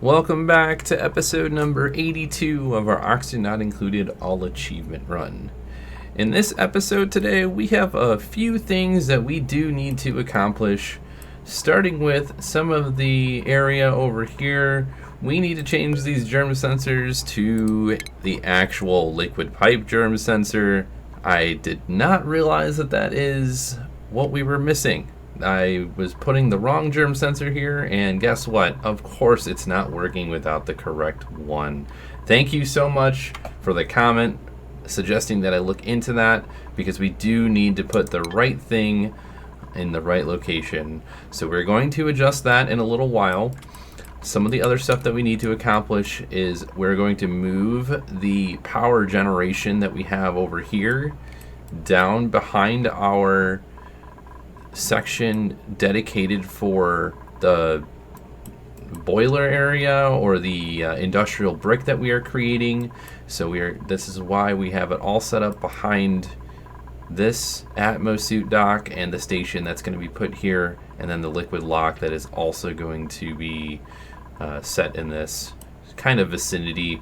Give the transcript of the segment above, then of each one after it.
Welcome back to episode number 82 of our Oxygen Not Included All Achievement Run. In this episode today, we have a few things that we do need to accomplish, starting with some of the area over here. We need to change these germ sensors to the actual liquid pipe germ sensor. I did not realize that is what we were missing. I was putting the wrong germ sensor here, and guess what? Of course it's not working without the correct one. Thank you so much for the comment suggesting that I look into that, because we do need to put the right thing in the right location. So we're going to adjust that in a little while. Some of the other stuff that we need to accomplish is we're going to move the power generation that we have over here down behind our section dedicated for the boiler area or the industrial brick that we are creating. So this is why we have it all set up behind this Atmosuit dock and the station that's going to be put here, and then the liquid lock that is also going to be set in this kind of vicinity.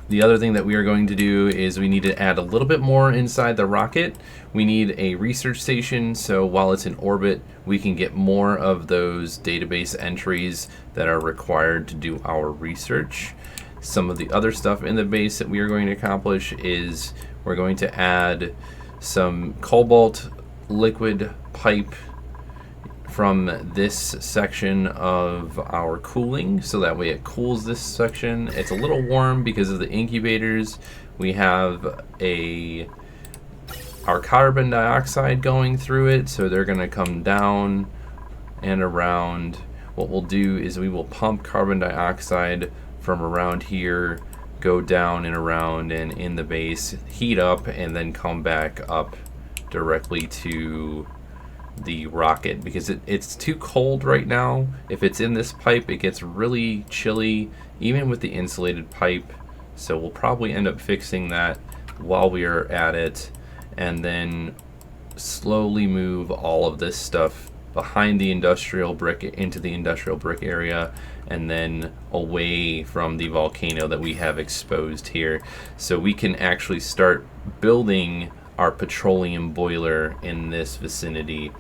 The other thing that we are going to do is we need to add a little bit more inside the rocket. We need a research station, so while it's in orbit, we can get more of those database entries that are required to do our research. Some of the other stuff in the base that we are going to accomplish is we're going to add some cobalt liquid pipe from this section of our cooling, so that way it cools this section. It's a little warm because of the incubators. We have our carbon dioxide going through it, so they're going to come down and around. What we'll do is we will pump carbon dioxide from around here, go down and around and in the base, heat up, and then come back up directly to the rocket, because it's too cold right now. If it's in this pipe, it gets really chilly even with the insulated pipe, so we'll probably end up fixing that while we are at it, and then slowly move all of this stuff behind the industrial brick into the industrial brick area, and then away from the volcano that we have exposed here, so we can actually start building our petroleum boiler in this vicinity.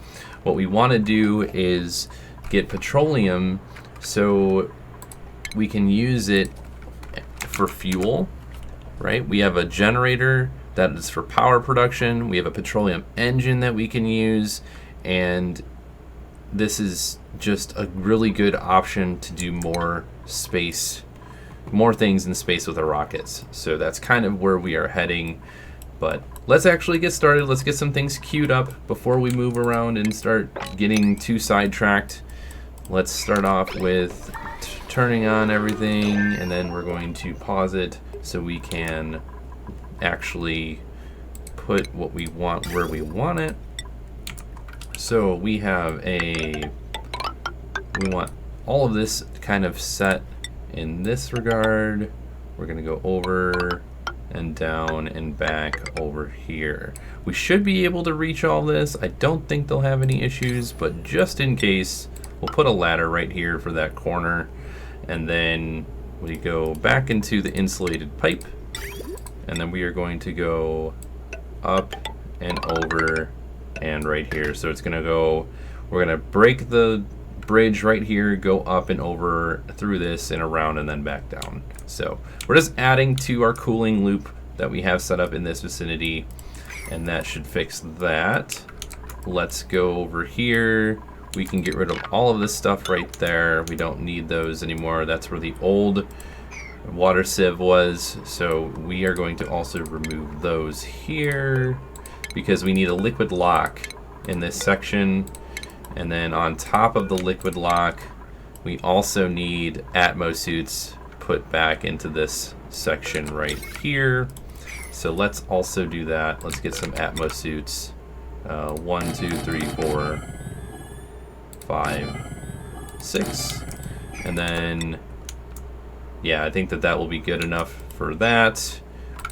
What we want to do is get petroleum so we can use it for fuel, right? We have a generator that is for power production. We have a petroleum engine that we can use, and this is just a really good option to do more things in space with our rockets. So that's kind of where we are heading. But let's actually get started. Let's get some things queued up before we move around and start getting too sidetracked. Let's start off with turning on everything, and then we're going to pause it so we can actually put what we want where we want it. So we want all of this kind of set in this regard. We're going to go over and down and back over here. We should be able to reach all this. I don't think they'll have any issues, but just in case, we'll put a ladder right here for that corner, and then we go back into the insulated pipe, and then we are going to go up and over and right here. So it's gonna go, we're gonna break the bridge right here, go up and over through this and around and then back down. So we're just adding to our cooling loop that we have set up in this vicinity, and that should fix that. Let's go over here. We can get rid of all of this stuff right there. We don't need those anymore. That's where the old water sieve was. So we are going to also remove those here because we need a liquid lock in this section. And then on top of the liquid lock, we also need Atmosuits put back into this section right here. So let's also do that. Let's get some Atmosuits. 1, 2, 3, 4, 5, 6. And then, yeah, I think that will be good enough for that.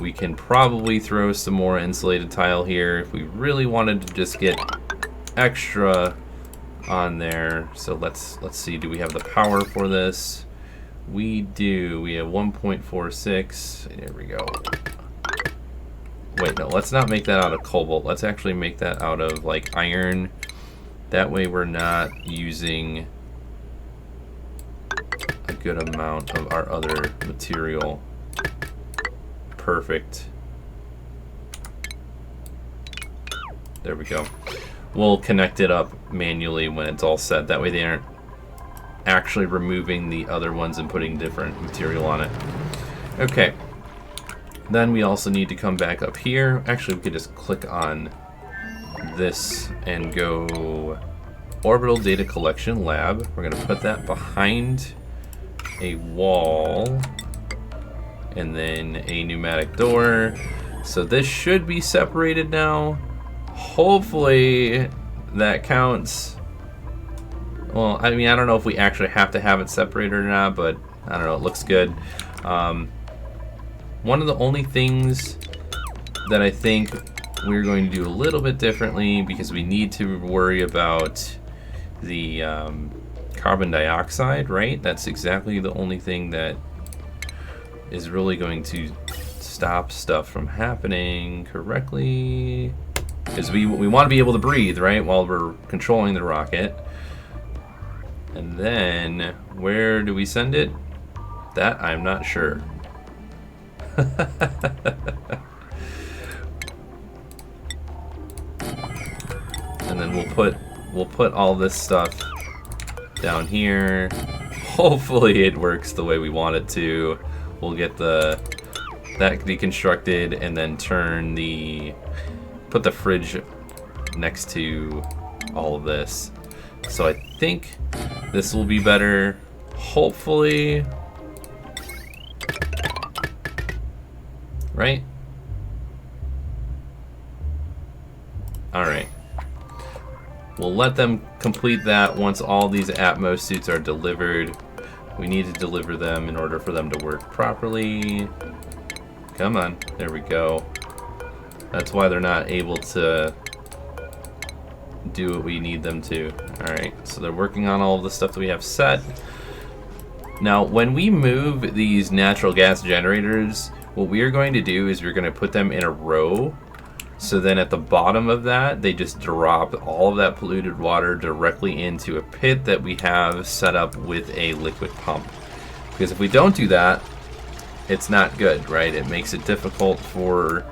We can probably throw some more insulated tile here if we really wanted to just get extra on there. So let's see, do we have the power for this? We do. We have 1.46. There we go. Wait, no, let's not make that out of cobalt. Let's actually make that out of, like, iron. That way we're not using a good amount of our other material. Perfect. There we go. We'll connect it up manually when it's all set. That way they aren't actually removing the other ones and putting different material on it. Okay. Then we also need to come back up here. Actually, we could just click on this and go Orbital Data Collection Lab. We're going to put that behind a wall and then a pneumatic door. So this should be separated now. Hopefully that counts. Well, I mean, I don't know if we actually have to have it separated or not, but I don't know, it looks good. One of the only things that I think we're going to do a little bit differently, because we need to worry about the carbon dioxide, right? That's exactly the only thing that is really going to stop stuff from happening correctly. Because we want to be able to breathe, right, while we're controlling the rocket. And then, where do we send it? That I'm not sure. And then we'll put all this stuff down here. Hopefully it works the way we want it to. We'll get that deconstructed and then put the fridge next to all of this. So I think this will be better. Hopefully. Right? Alright. We'll let them complete that once all these Atmos suits are delivered. We need to deliver them in order for them to work properly. Come on. There we go. That's why they're not able to do what we need them to. Alright, so they're working on all of the stuff that we have set. Now, when we move these natural gas generators, what we are going to do is we're going to put them in a row. So then at the bottom of that, they just drop all of that polluted water directly into a pit that we have set up with a liquid pump. Because if we don't do that, it's not good, right? It makes it difficult for...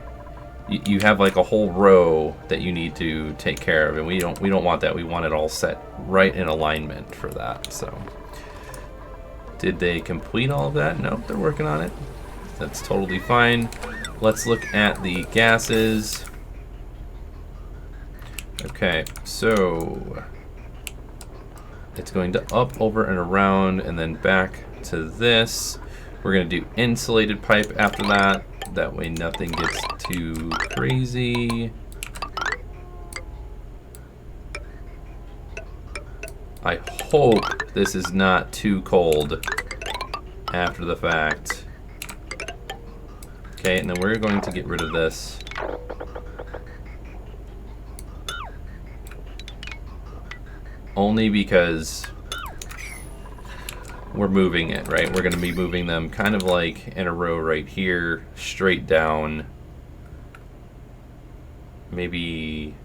You have like a whole row that you need to take care of, and we don't want that. We want it all set right in alignment for that. So, did they complete all of that? No, they're working on it. That's totally fine. Let's look at the gases. Okay, so it's going to up, over, and around, and then back to this. We're going to do insulated pipe after that. That way nothing gets too crazy. I hope this is not too cold after the fact. Okay, and then we're going to get rid of this. Only because we're moving it, right? We're going to be moving them kind of like in a row right here, straight down. Maybe,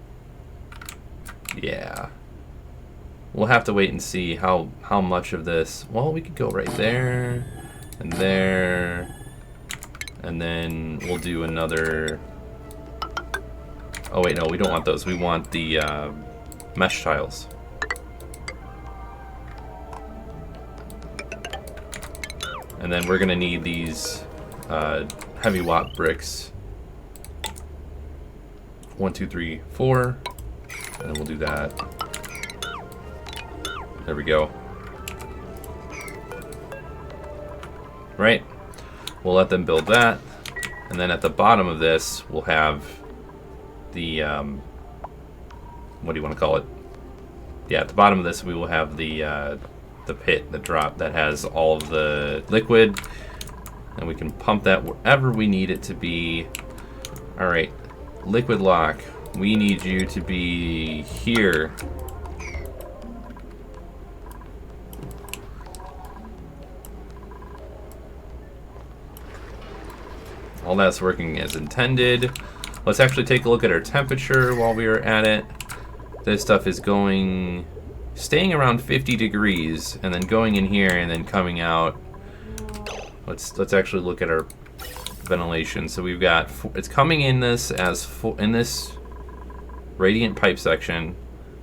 yeah. We'll have to wait and see how much of this. Well, we could go right there, and then we'll do another. Oh wait, no, we don't want those. We want the mesh tiles. And then we're gonna need these heavy watt bricks. 1, 2, 3, 4, and then we'll do that. There we go. Right? We'll let them build that, and then at the bottom of this, we'll have the what do you want to call it? Yeah, at the bottom of this, we will have the pit, the drop that has all of the liquid, and we can pump that wherever we need it to be. All right, liquid lock, we need you to be here. all that's working as intended. Let's actually take a look at our temperature while we are at it. This stuff is staying around 50 degrees, and then going in here and then coming out. Let's actually look at our ventilation. So we've got, it's coming in this in this radiant pipe section,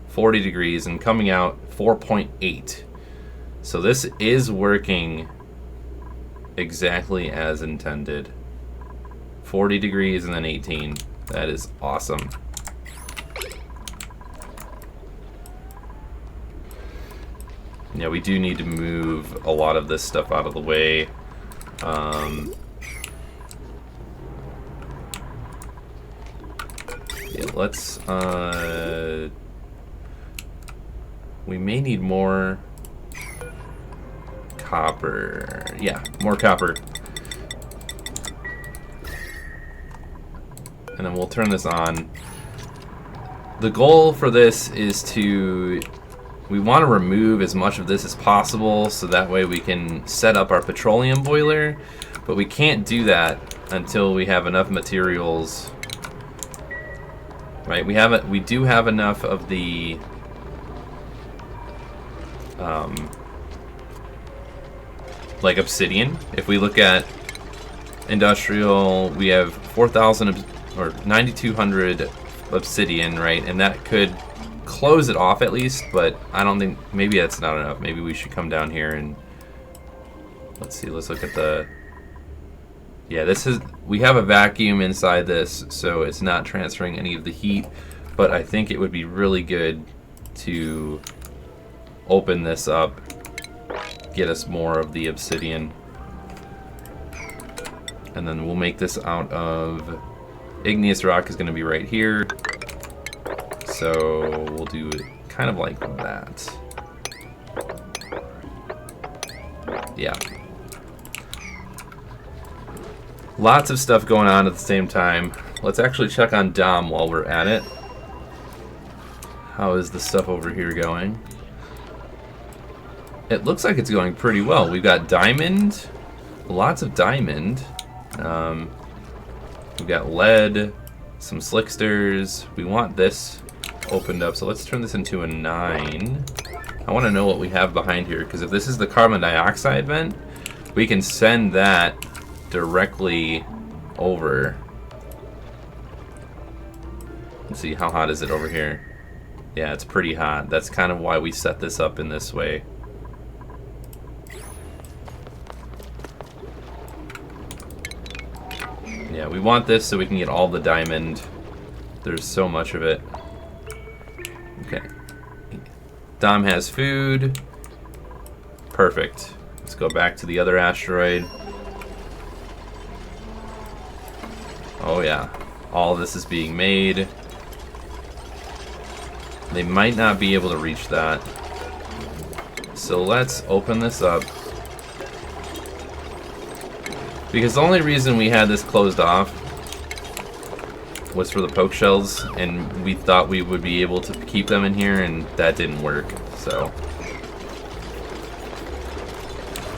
40 degrees, and coming out 4.8. So this is working exactly as intended. 40 degrees and then 18. That is awesome. Yeah, we do need to move a lot of this stuff out of the way. Yeah, let's, we may need more copper. Yeah, more copper. And then we'll turn this on. The goal for this is we want to remove as much of this as possible so that way we can set up our petroleum boiler, but we can't do that until we have enough materials. Right, we do have enough of the like obsidian. If we look at industrial, we have 4,000 or 9,200 obsidian, right? And that could close it off at least, but I don't think, maybe that's not enough. Maybe we should come down here and let's see, let's look at the, yeah, we have a vacuum inside this, so it's not transferring any of the heat, but I think it would be really good to open this up, get us more of the obsidian, and then we'll make this out of igneous rock. Is going to be right here, so we'll do it kind of like that. Yeah. Lots of stuff going on at the same time. Let's actually check on Dom while we're at it. How is the stuff over here going? It looks like it's going pretty well. We've got diamond, lots of diamond. We've got lead, some slicksters. We want this opened up, so let's turn this into a 9. I want to know what we have behind here, because if this is the carbon dioxide vent, we can send that directly over. Let's see, how hot is it over here? Yeah, it's pretty hot. That's kind of why we set this up in this way. Yeah, we want this so we can get all the diamond. There's so much of it. Okay. Dom has food. Perfect. Let's go back to the other asteroid. Oh yeah. All of this is being made. They might not be able to reach that. So let's open this up. Because the only reason we had this closed off was for the poke shells, and we thought we would be able to keep them in here, and that didn't work. So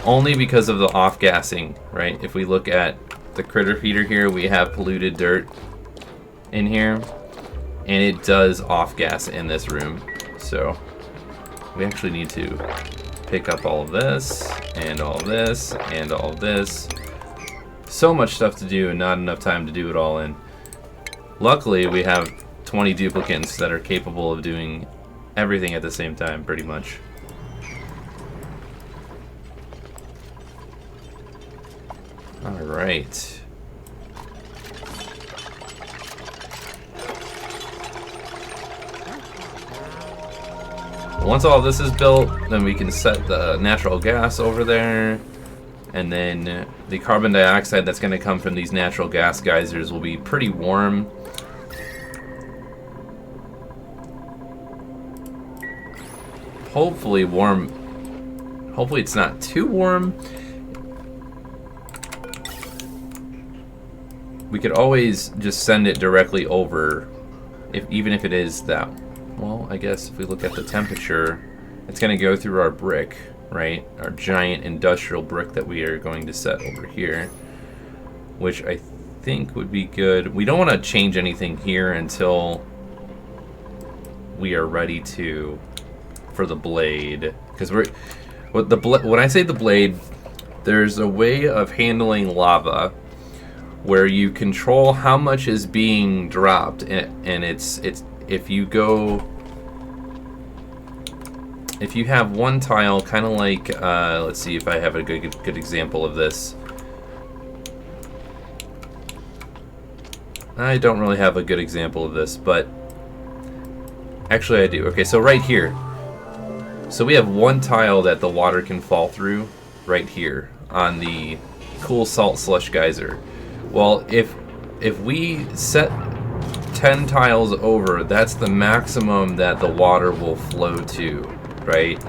only because of the off-gassing, right? If we look at the critter feeder here, we have polluted dirt in here, and it does off-gas in this room. So we actually need to pick up all of this, and all of this, and all of this. So much stuff to do and not enough time to do it all in. Luckily, we have 20 duplicants that are capable of doing everything at the same time, pretty much. Alright. Once all this is built, then we can set the natural gas over there. And then the carbon dioxide that's going to come from these natural gas geysers will be pretty warm. Hopefully warm. Hopefully it's not too warm. We could always just send it directly over, even if it is that. Well, I guess if we look at the temperature, it's going to go through our brick. Right, our giant industrial brick that we are going to set over here, which I think would be good. We don't want to change anything here until we are ready to for the blade, because when I say the blade, there's a way of handling lava where you control how much is being dropped, and it's if you have one tile, kind of like let's see if I have a good example of this. I don't really have a good example of this, but actually I do. Okay, so right here. So we have one tile that the water can fall through right here on the cool salt slush geyser. Well, if we set 10 tiles over, that's the maximum that the water will flow to, right?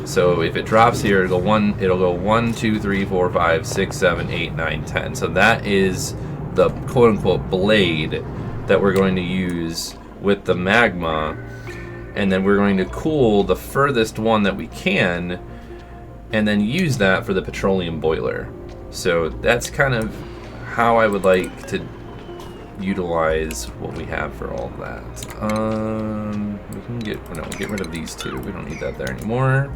So if it drops here, it'll go 1, 2, 3, 4, 5, 6, 7, 8, 9, 10. So that is the quote-unquote blade that we're going to use with the magma, and then we're going to cool the furthest one that we can, and then use that for the petroleum boiler. So that's kind of how I would like to utilize what we have for all of that. We can get rid of these two. We don't need that there anymore.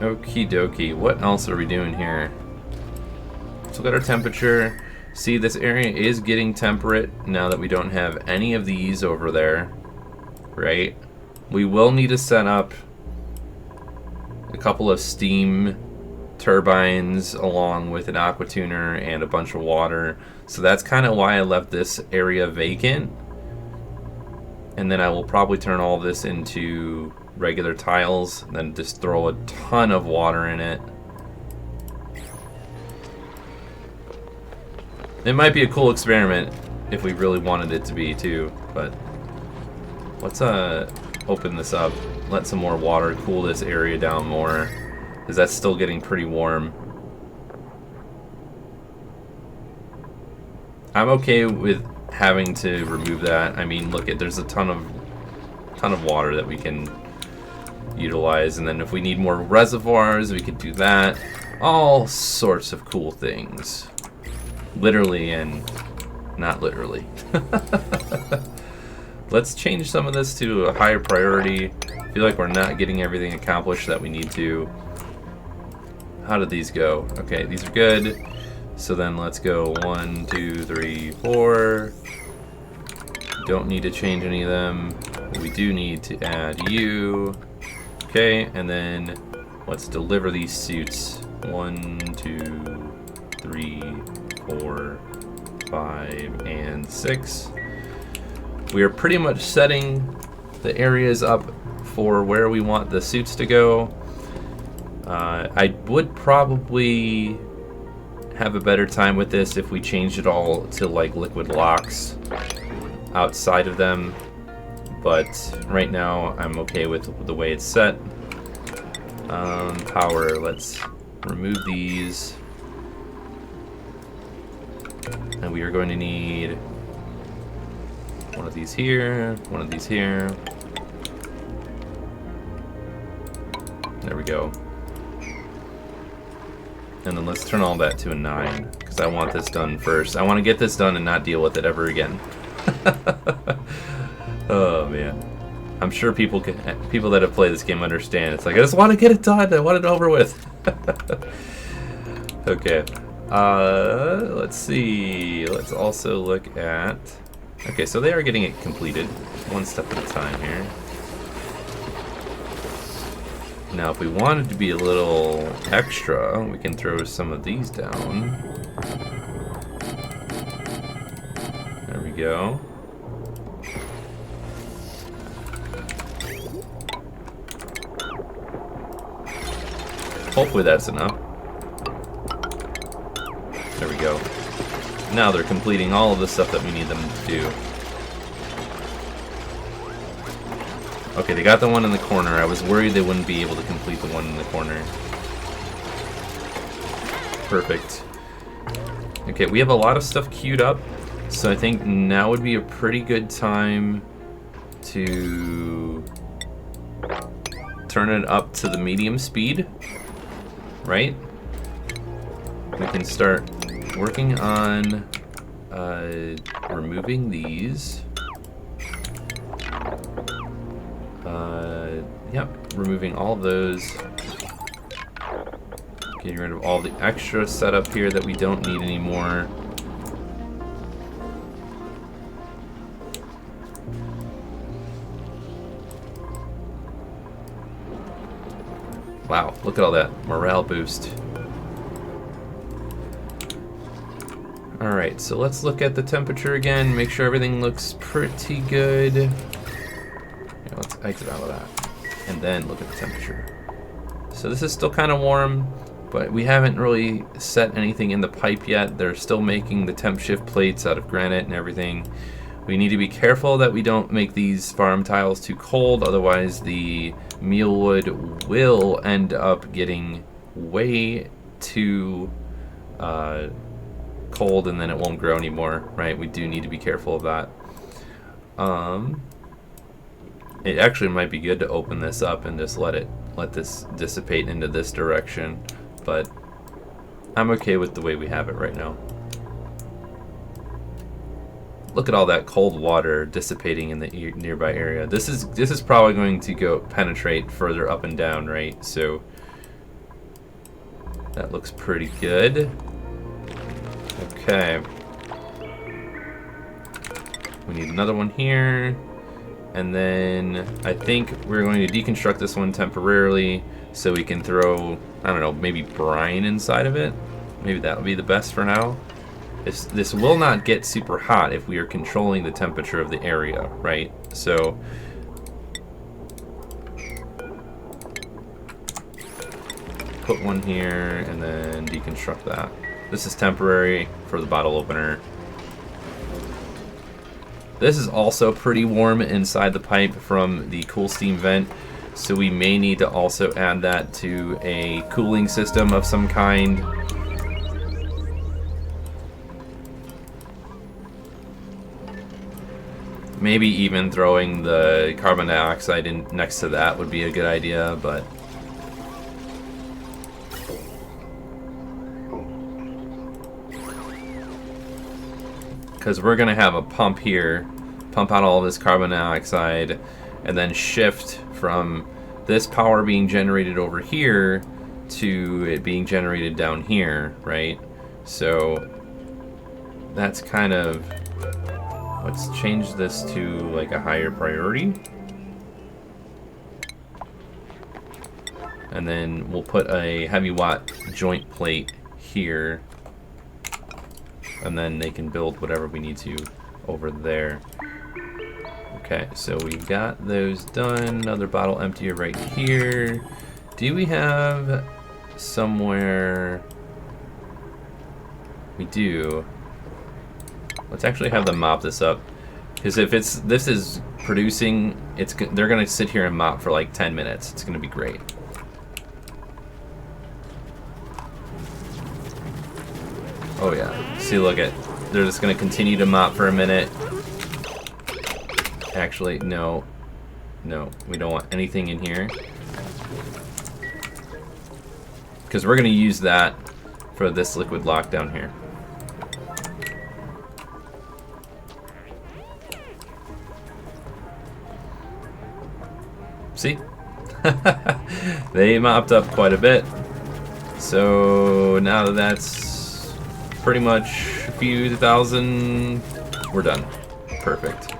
Okie dokie. What else are we doing here? Let's look at our temperature. See, this area is getting temperate now that we don't have any of these over there, right? We will need to set up a couple of steam turbines along with an aqua tuner and a bunch of water. So that's kind of why I left this area vacant. And then I will probably turn all this into regular tiles, and then just throw a ton of water in it. It might be a cool experiment if we really wanted it to be too, but let's open this up, let some more water cool this area down more, because that's still getting pretty warm. I'm okay with having to remove that. I mean, look, there's a ton of water that we can utilize, and then if we need more reservoirs, we could do that. All sorts of cool things. Literally and not literally. Let's change some of this to a higher priority. I feel like we're not getting everything accomplished that we need to. How did these go? Okay, these are good. So then let's go 1, 2, 3, 4. Don't need to change any of them. We do need to add you. Okay, and then let's deliver these suits. 1, 2, 3, 4, 5, and 6. We are pretty much setting the areas up for where we want the suits to go. I would probably have a better time with this if we changed it all to like liquid locks outside of them, but right now I'm okay with the way it's set. Power, let's remove these. And we are going to need one of these here, one of these here. There we go. And then let's turn all that to a 9, because I want this done first. I want to get this done and not deal with it ever again. Oh man. I'm sure people that have played this game understand. It's like, I just want to get it done. I want it over with. Okay. Let's see. Let's also look at... Okay, so they are getting it completed. One step at a time here. Now, if we wanted to be a little extra, we can throw some of these down. There we go. Hopefully that's enough. There we go. Now they're completing all of the stuff that we need them to do. Okay, they got the one in the corner. I was worried they wouldn't be able to complete the one in the corner. Perfect. Okay, we have a lot of stuff queued up, so I think now would be a pretty good time to turn it up to the medium speed. right? We can start working on removing these. Yep, removing all of those. Getting rid of all the extra setup here that we don't need anymore. Wow, look at all that morale boost. Alright, so let's look at the temperature again, make sure everything looks pretty good. Yeah, let's exit out of that. And then look at the temperature. So this is still kind of warm, but we haven't really set anything in the pipe yet. They're still making the temp shift plates out of granite and everything. We need to be careful that we don't make these farm tiles too cold, otherwise the mealwood will end up getting way too cold and then it won't grow anymore, right? We do need to be careful of that. It actually might be good to open this up and just let this dissipate into this direction, but I'm okay with the way we have it right now. Look at all that cold water dissipating in the nearby area. This is probably going to go penetrate further up and down, right? So that looks pretty good. Okay. We need another one here. And then I think we're going to deconstruct this one temporarily so we can throw, I don't know, maybe brine inside of it. Maybe that'll be the best for now. This will not get super hot if we are controlling the temperature of the area, right? So put one here and then deconstruct that. This is temporary for the bottle opener. This is also pretty warm inside the pipe from the cool steam vent, so we may need to also add that to a cooling system of some kind. Maybe even throwing the carbon dioxide in next to that would be a good idea, but because we're gonna have a pump here, pump out all this carbon dioxide, and then shift from this power being generated over here to it being generated down here, right? So that's kind of, let's change this to like a higher priority. And then we'll put a heavy watt joint plate here. And then they can build whatever we need to over there. Okay, so we got those done. Another bottle emptier right here. Do we have somewhere? We do. Let's actually have them mop this up, because if this is producing, they're gonna sit here and mop for like 10 minutes. It's gonna be great. Oh yeah. See, look at, they're just gonna continue to mop for a minute. Actually, no, we don't want anything in here, because we're gonna use that for this liquid lock down here. See? They mopped up quite a bit. So now that that's pretty much a few thousand, we're done. Perfect.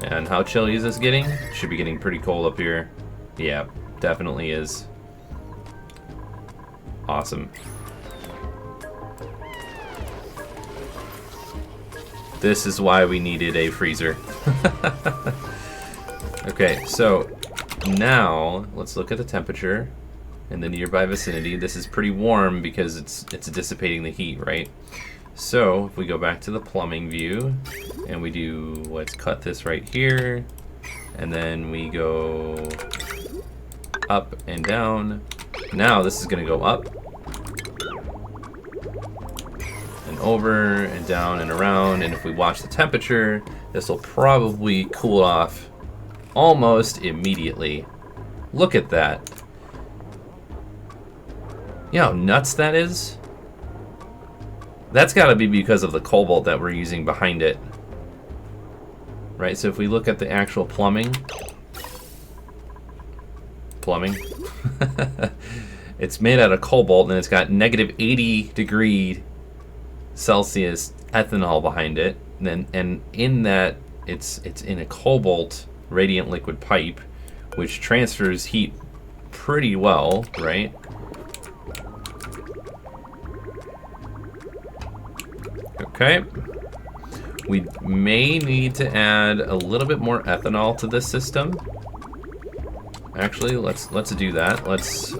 And how chilly is this getting? Should be getting pretty cold up here. Yeah, definitely is. Awesome. This is why we needed a freezer. Okay, so now let's look at the temperature in the nearby vicinity. This is pretty warm because it's dissipating the heat, right? So if we go back to the plumbing view and we do, let's cut this right here, and then we go up and down. Now this is gonna go up and over and down and around, and if we watch the temperature, this will probably cool off almost immediately. Look at that. You know how nuts that is? That's got to be because of the cobalt that we're using behind it. Right, so if we look at the actual plumbing. It's made out of cobalt, and it's got negative 80 degree Celsius ethanol behind it. And in that, it's in a cobalt radiant liquid pipe, which transfers heat pretty well, right? Okay. We may need to add a little bit more ethanol to this system. Actually, let's do that. Let's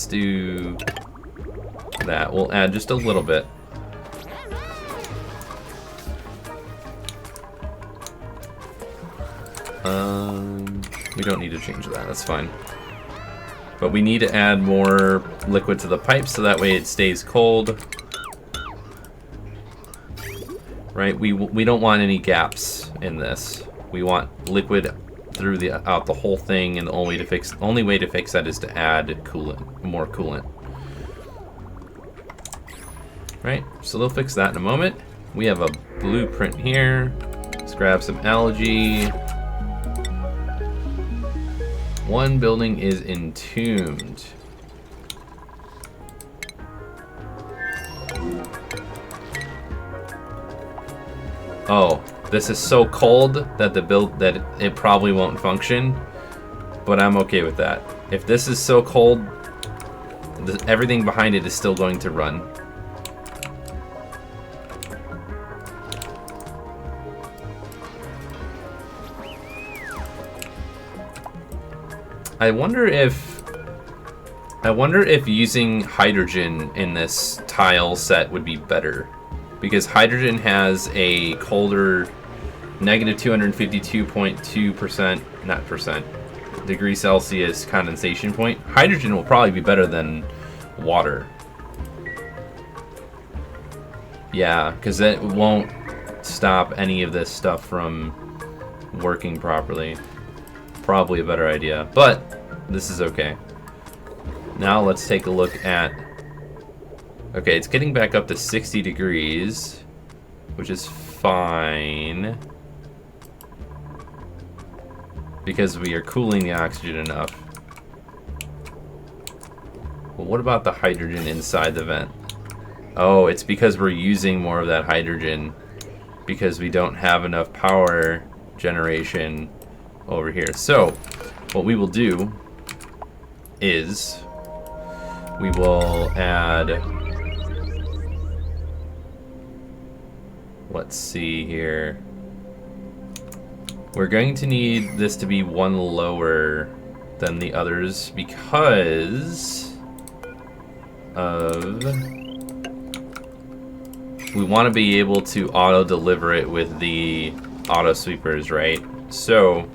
do that. We'll add just a little bit. We don't need to change that. That's fine. But we need to add more liquid to the pipe so that way it stays cold. Right? We don't want any gaps in this. We want liquid out the whole thing, and the only way to fix that is to add coolant, more coolant. Right? So they'll fix that in a moment. We have a blueprint here. Let's grab some algae. One building is entombed. Oh, this is so cold that it probably won't function, but I'm okay with that. If this is so cold, everything behind it is still going to run. I wonder if using hydrogen in this tile set would be better, because hydrogen has a colder negative 252.2% degree Celsius condensation point. Hydrogen will probably be better than water. Yeah, because it won't stop any of this stuff from working properly. Probably a better idea, but this is okay. Now let's take a look at... Okay, it's getting back up to 60 degrees, which is fine, because we are cooling the oxygen enough. But what about the hydrogen inside the vent? Oh, it's because we're using more of that hydrogen because we don't have enough power generation over here. So what we will do is we will add, let's see here, we're going to need this to be one lower than the others because of, we want to be able to auto deliver it with the auto sweepers, right? So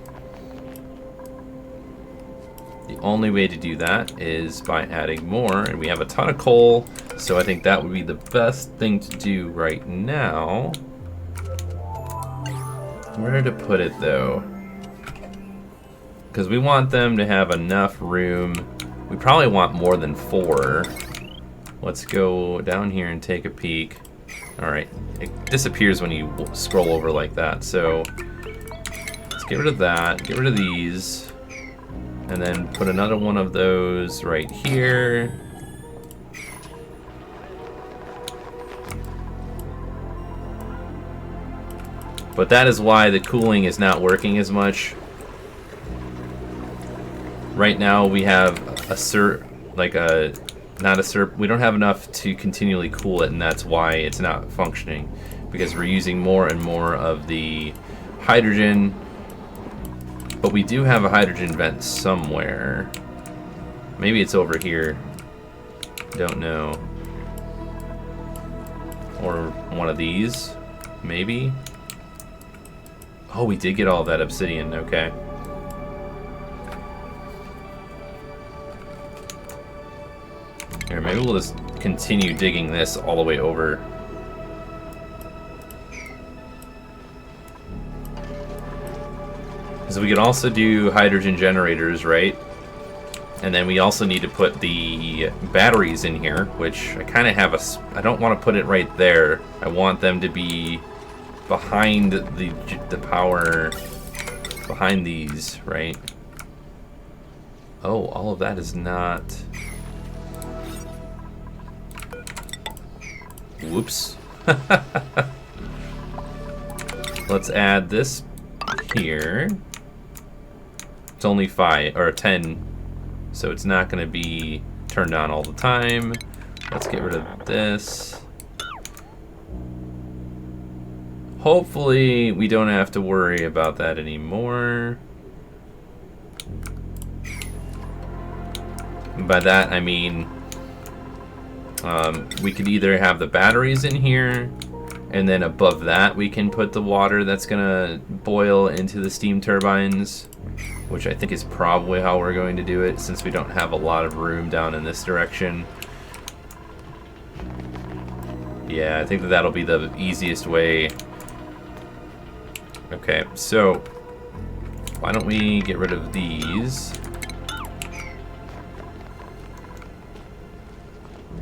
the only way to do that is by adding more, and we have a ton of coal, so I think that would be the best thing to do right now. Where to put it though? Because we want them to have enough room. We probably want more than 4. Let's go down here and take a peek. Alright, it disappears when you scroll over like that, so let's get rid of that, get rid of these. And then put another one of those right here. But that is why the cooling is not working as much. Right now we have we don't have enough to continually cool it, and that's why it's not functioning. Because we're using more and more of the hydrogen. But we do have a hydrogen vent somewhere. Maybe it's over here. Don't know. Or one of these, maybe. Oh, we did get all that obsidian, okay. Here, maybe we'll just continue digging this all the way over. Because we can also do hydrogen generators, right? And then we also need to put the batteries in here, which I kind of have I don't want to put it right there. I want them to be behind the power, behind these, right? Oh, all of that is not... Whoops. Let's add this here. It's only 5 or 10, so it's not going to be turned on all the time. Let's get rid of this. Hopefully we don't have to worry about that anymore. By that I mean we could either have the batteries in here, and then above that we can put the water that's gonna boil into the steam turbines, which I think is probably how we're going to do it, since we don't have a lot of room down in this direction. Yeah, I think that'll be the easiest way. Okay, so why don't we get rid of these?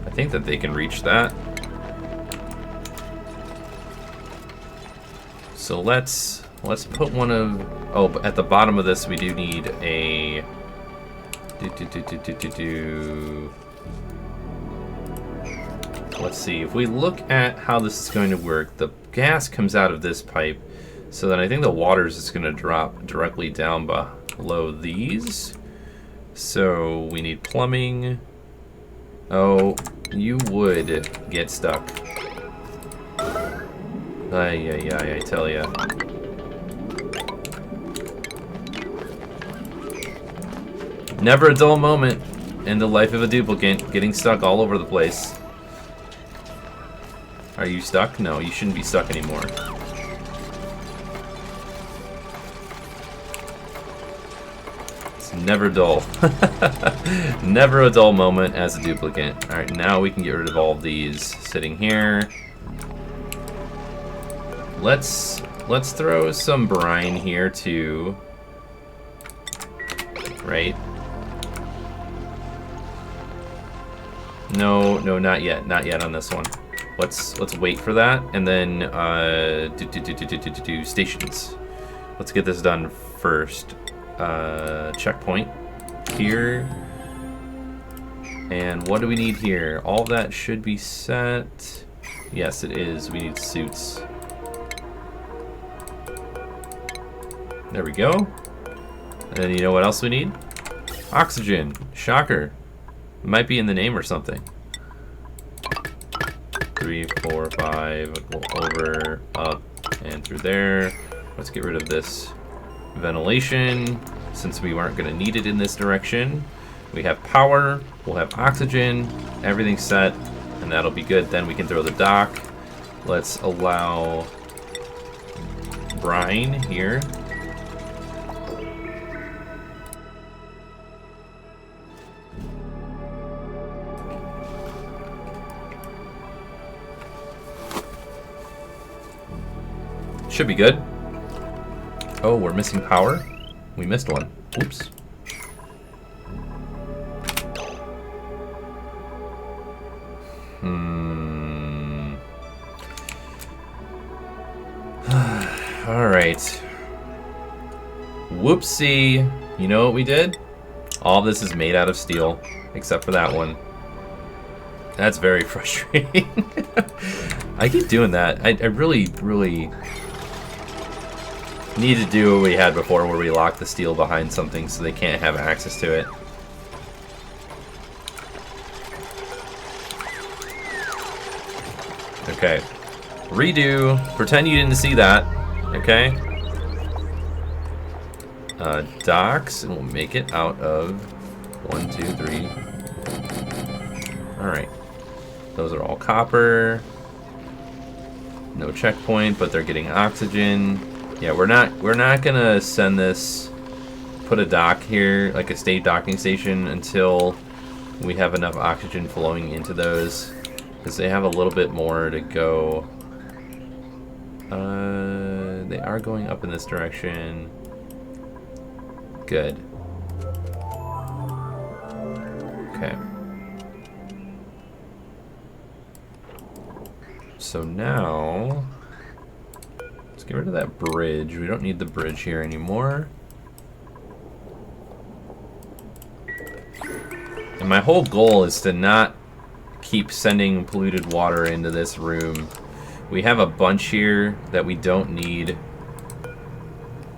I think that they can reach that. So let's put one of... Oh, but at the bottom of this we do need a... Let's see, if we look at how this is going to work, the gas comes out of this pipe, so then I think the water is just going to drop directly down below these. So we need plumbing. Oh, you would get stuck. I tell ya. Never a dull moment in the life of a duplicant, getting stuck all over the place. Are you stuck? No, you shouldn't be stuck anymore. It's never dull. Never a dull moment as a duplicant. Alright, now we can get rid of all of these sitting here. Let's throw some brine here too. Right? No, not yet. Not yet on this one. Let's wait for that, and then do stations. Let's get this done first. Checkpoint here. And what do we need here? All that should be set. Yes, it is. We need suits. There we go. And then you know what else we need? Oxygen. Shocker. It might be in the name or something. 3, 4, 5, over, up, and through there. Let's get rid of this ventilation, since we weren't going to need it in this direction. We have power, we'll have oxygen, everything's set, and that'll be good. Then we can throw the dock. Let's allow brine here. Should be good. Oh, we're missing power? We missed one. Oops. Alright. Whoopsie. You know what we did? All this is made out of steel, except for that one. That's very frustrating. I keep doing that. I really need to do what we had before, where we lock the steel behind something so they can't have access to it. Okay. Redo. Pretend you didn't see that. Okay. Docks, and we'll make it out of 1, 2, 3. Alright. Those are all copper. No checkpoint, but they're getting oxygen. Yeah, we're not gonna send this, put a dock here, like a state docking station, until we have enough oxygen flowing into those, because they have a little bit more to go. They are going up in this direction. Good. Okay. So now, let's get rid of that bridge. We don't need the bridge here anymore. And my whole goal is to not keep sending polluted water into this room. We have a bunch here that we don't need.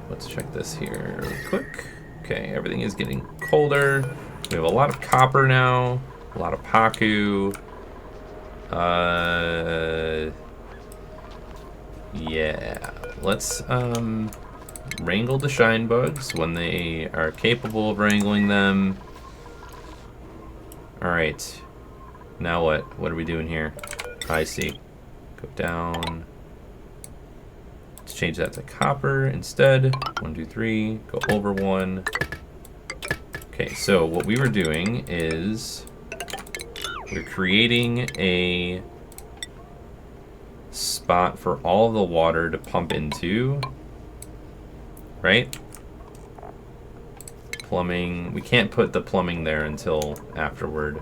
Let's check this here real quick. Okay, everything is getting colder. We have a lot of copper now, a lot of Paku. Yeah, let's wrangle the shine bugs when they are capable of wrangling them. Alright, now what? What are we doing here? I see. Go down. Let's change that to copper instead. 1, 2, 3, go over 1. Okay, so what we were doing is we're creating a spot for all of the water to pump into, right? Plumbing, we can't put the plumbing there until afterward,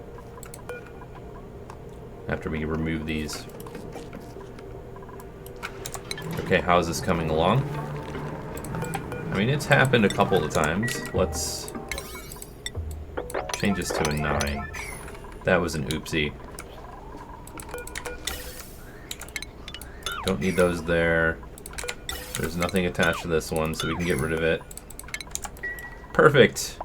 after we remove these. Okay, how is this coming along? I mean, it's happened a couple of times. Let's change this to a 9. That was an oopsie. Don't need those there. There's nothing attached to this one, so we can get rid of it. Perfect.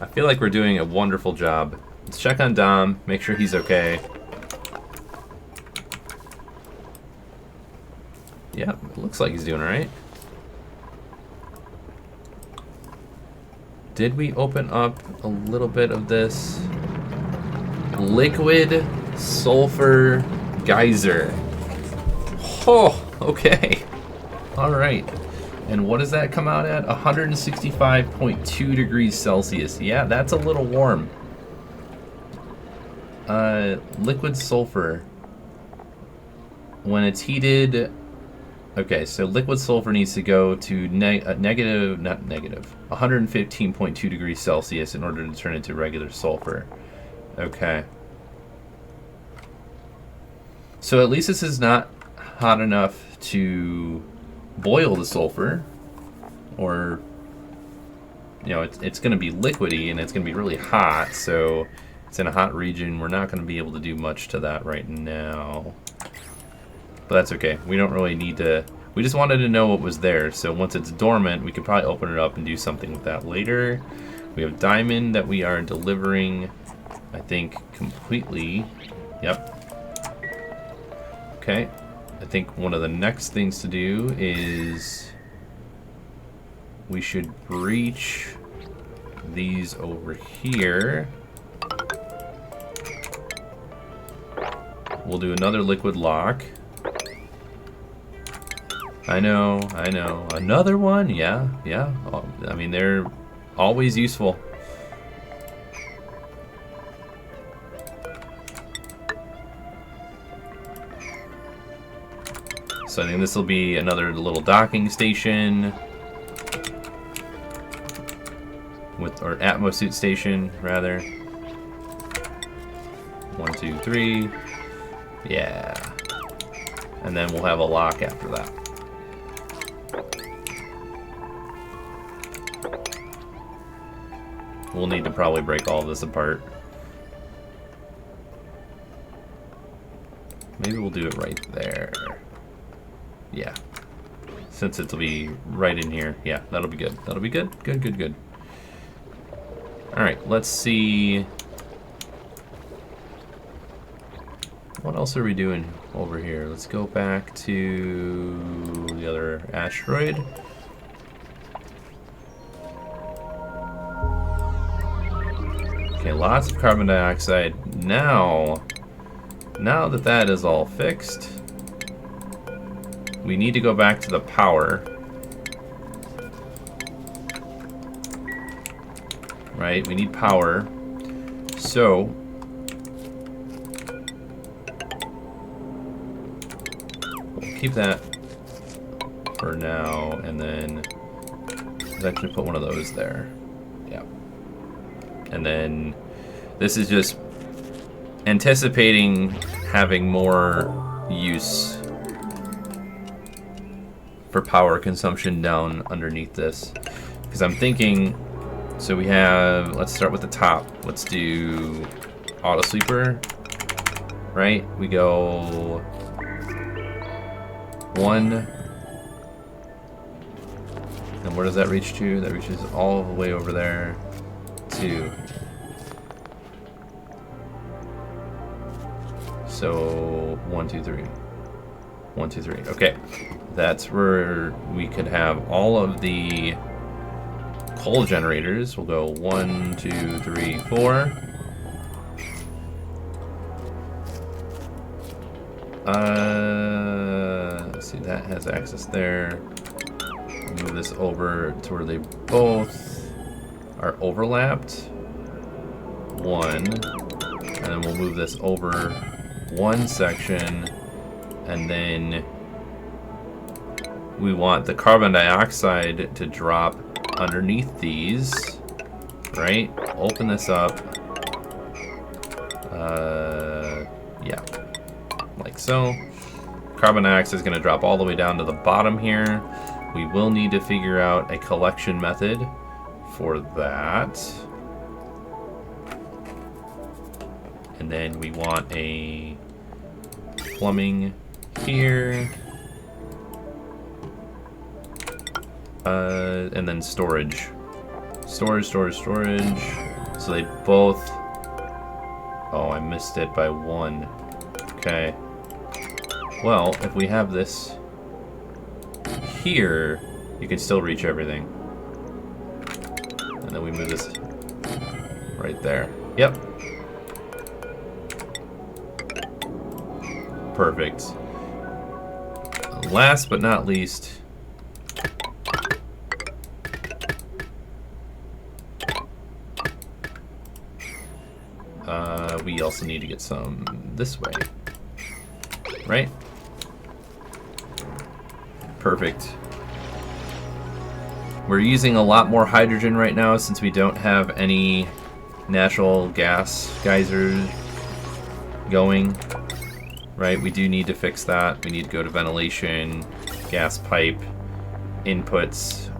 I feel like we're doing a wonderful job. Let's check on Dom, make sure he's okay. Yeah, it looks like he's doing alright. Did we open up a little bit of this? Liquid sulfur geyser. Oh, okay. Alright. And what does that come out at? 165.2 degrees Celsius. Yeah, that's a little warm. Liquid sulfur. When it's heated... Okay, so liquid sulfur needs to go to not negative, 115.2 degrees Celsius in order to turn into regular sulfur. Okay. So at least this is not hot enough to boil the sulfur, or, you know, it's going to be liquidy and it's going to be really hot, so it's in a hot region. We're not going to be able to do much to that right now. But that's okay. We don't really need to... We just wanted to know what was there. So once it's dormant, we could probably open it up and do something with that later. We have diamond that we are delivering, I think, completely. Yep. Okay. I think one of the next things to do is... we should breach these over here. We'll do another liquid lock. I know. Another one? Yeah. I mean, they're always useful. So I think this will be another little docking station. Or atmosuit station, rather. 1, 2, 3. Yeah. And then we'll have a lock after that. We'll need to probably break all of this apart. Maybe we'll do it right there. Yeah. Since it'll be right in here. Yeah, that'll be good. That'll be good. Good. Alright, let's see. What else are we doing over here? Let's go back to the other asteroid. Okay, lots of carbon dioxide. Now that that is all fixed, we need to go back to the power. Right, we need power. So we'll keep that for now, and then let's actually put one of those there. Yeah. And then This is just anticipating having more use for power consumption down underneath this. Because I'm thinking, so we have, let's start with the top. Let's do auto sweeper, right? We go 1, and where does that reach to? That reaches all the way over there. 2. So 1, 2, 3. 1, 2, 3. Okay, that's where we could have all of the coal generators. We'll go 1, 2, 3, 4. Let's see, that has access there. Move this over to where they both are overlapped. 1, and then we'll move this over 1 section, and then we want the carbon dioxide to drop underneath these, right? Open this up. Yeah, like so. Carbon dioxide is going to drop all the way down to the bottom here. We will need to figure out a collection method for that. And then we want a plumbing here. And then storage. Storage. So they both... Oh, I missed it by 1. Okay. Well, if we have this here, you can still reach everything. And then we move this right there. Yep. Perfect. Last but not least, we also need to get some this way, right? Perfect. We're using a lot more hydrogen right now since we don't have any natural gas geysers going, right? We do need to fix that. We need to go to ventilation, gas pipe, inputs.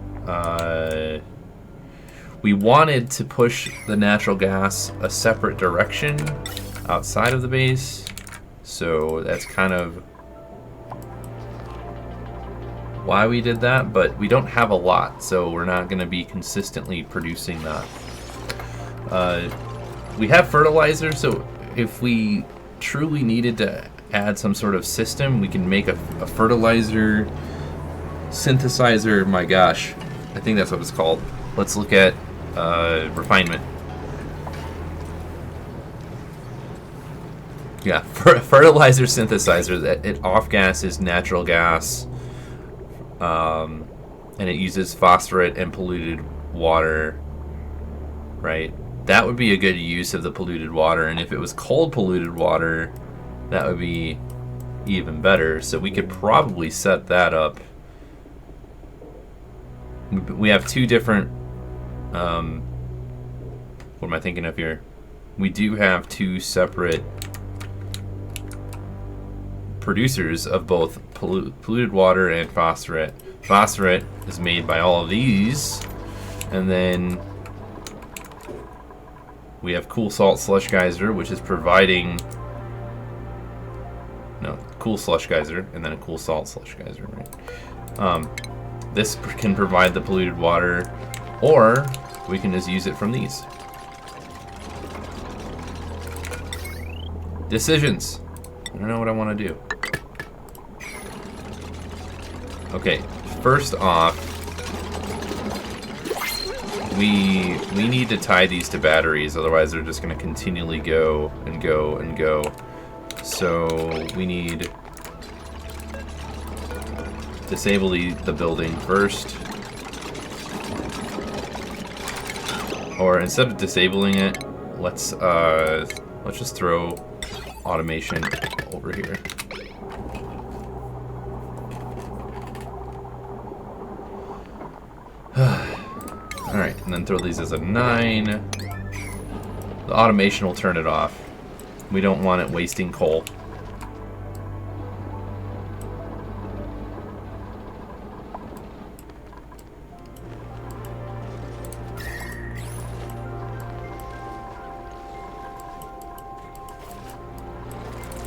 We wanted to push the natural gas a separate direction outside of the base, so that's kind of why we did that, but we don't have a lot, so we're not going to be consistently producing that. We have fertilizer, so if we truly needed to add some sort of system, we can make a fertilizer synthesizer. My gosh, I think that's what it's called. Let's look at refinement. Yeah, fertilizer synthesizer. That it off gases natural gas, and it uses phosphorate and polluted water. Right, that would be a good use of the polluted water. And if it was cold polluted water, that would be even better. So we could probably set that up. We have 2 different. What am I thinking of here? We do have 2 separate producers of both polluted water and phosphorate. Phosphorate is made by all of these, and then we have cool salt slush geyser, which is providing cool slush geyser, and then a cool salt slush geyser, right? This can provide the polluted water, or we can just use it from these. Decisions. I don't know what I want to do. Okay, first off, we need to tie these to batteries, otherwise they're just going to continually go and go and go. So we need disable the building first, or instead of disabling it, let's just throw automation over here. Alright, and then throw these as a 9. The automation will turn it off. We don't want it wasting coal.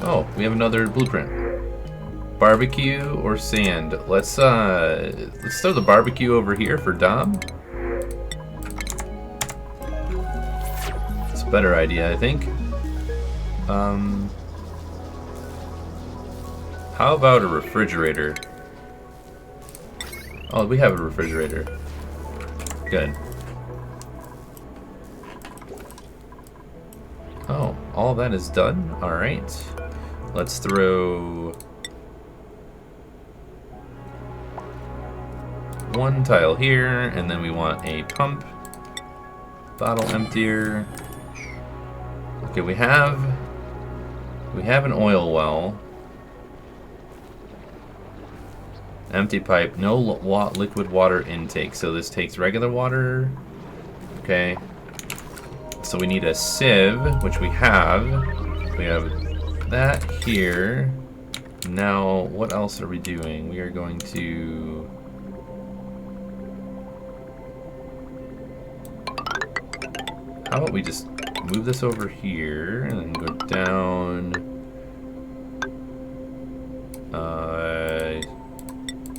Oh, we have another blueprint. Barbecue or sand? Let's throw the barbecue over here for Dom. It's a better idea, I think. How about a refrigerator? Oh, we have a refrigerator. Good. Oh, all that is done? Alright. Let's throw one tile here, and then we want a pump. Bottle emptier. Okay, we have an oil well. Empty pipe, no liquid water intake. So this takes regular water. Okay. So we need a sieve, which we have. We have that here. Now, what else are we doing? We are going to... How about we just move this over here and then go down...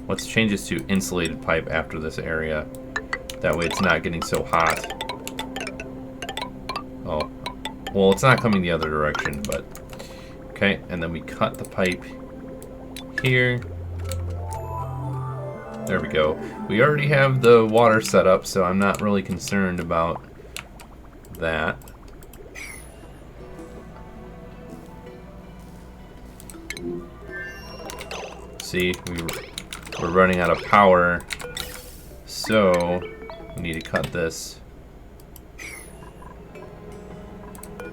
let's change this to insulated pipe after this area. That way it's not getting so hot. Oh, well, it's not coming the other direction, but... Okay, and then we cut the pipe here. There we go. We already have the water set up, so I'm not really concerned about that. See, we're running out of power, so we need to cut this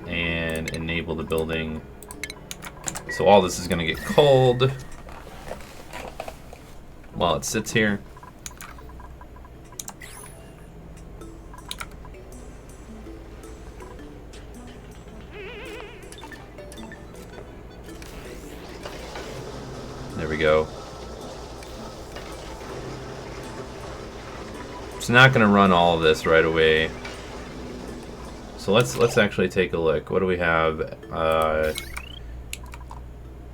and enable the building. So all this is going to get cold while it sits here. There we go. It's not going to run all of this right away. So let's actually take a look. What do we have?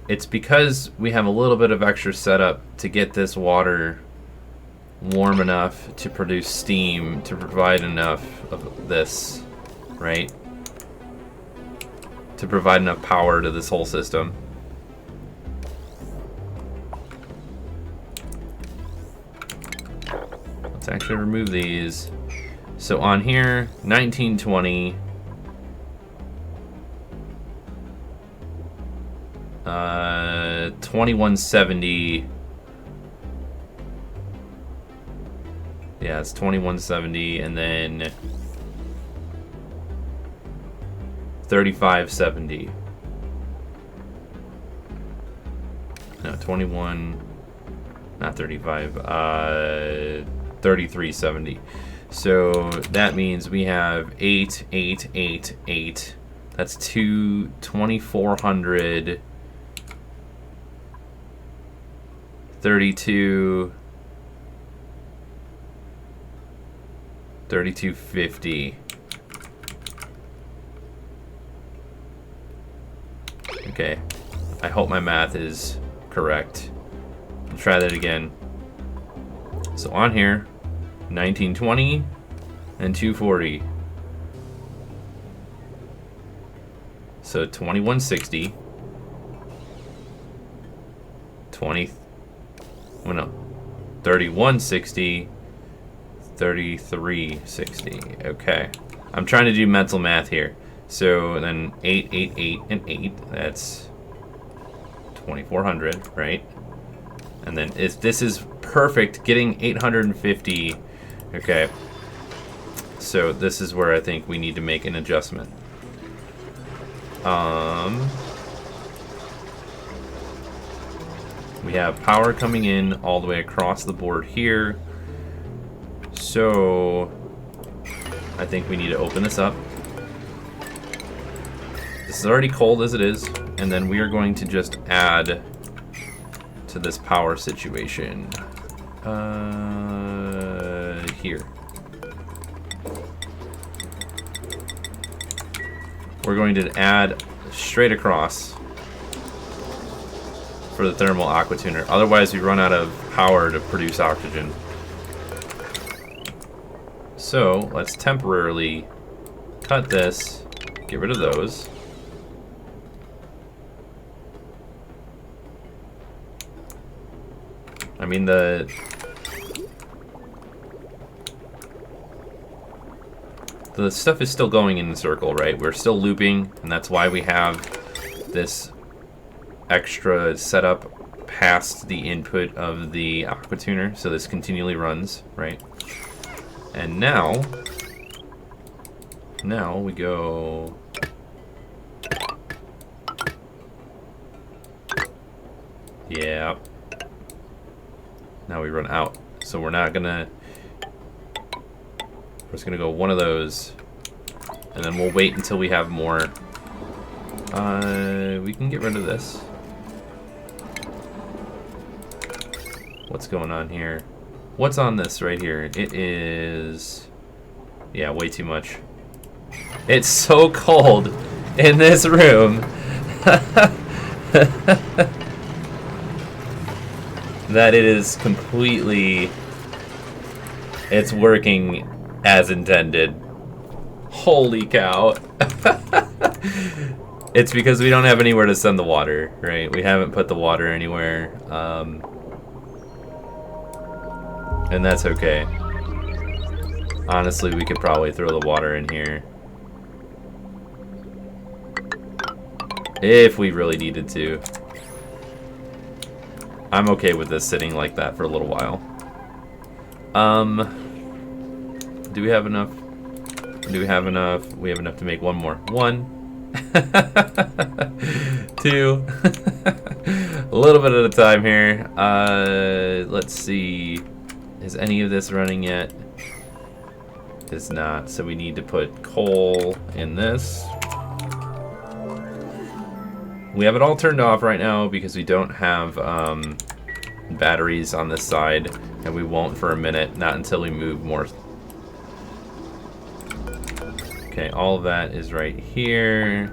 It's because we have a little bit of extra setup to get this water warm enough to produce steam to provide enough of this, right? To provide enough power to this whole system. Let's actually remove these. So on here, 1920. 2170. Yeah, it's 2170, and then 3570. No, 21. Not 35. 3370. So that means we have 8, 8, 8, 8. That's 2400. 32, 3250. Okay, I hope my math is correct. I'll try that again. So on here, 1920 and 240. So 2160. 3160, 3360. Okay, I'm trying to do mental math here. So then 8, 8, 8, and 8. That's 2400, right? And then this is perfect, getting 850. Okay, so this is where I think we need to make an adjustment. We have power coming in all the way across the board here. So I think we need to open this up. This is already cold as it is, and then we are going to just add to this power situation. Here. We're going to add straight across for the thermal aqua tuner. Otherwise, we run out of power to produce oxygen. So let's temporarily cut this, get rid of those. I mean, the stuff is still going in the circle, right? We're still looping, and that's why we have this extra setup past the input of the aqua tuner, so this continually runs, right? And now we go yeah. Now we run out, so we're not gonna. We're just gonna go one of those, and then we'll wait until we have more. We can get rid of this. What's going on here? What's on this right here? It is, yeah, way too much. It's so cold in this room that it is completely, it's working as intended. Holy cow. It's because we don't have anywhere to send the water, right? We haven't put the water anywhere. And that's okay. Honestly, we could probably throw the water in here if we really needed to. I'm okay with this sitting like that for a little while. Do we have enough? Do we have enough? We have enough to make one more. 1 2 a little bit at a time here. Let's see. Is any of this running yet? It's not, so we need to put coal in this. We have it all turned off right now because we don't have batteries on this side, and we won't for a minute, not until we move more. Okay, all of that is right here.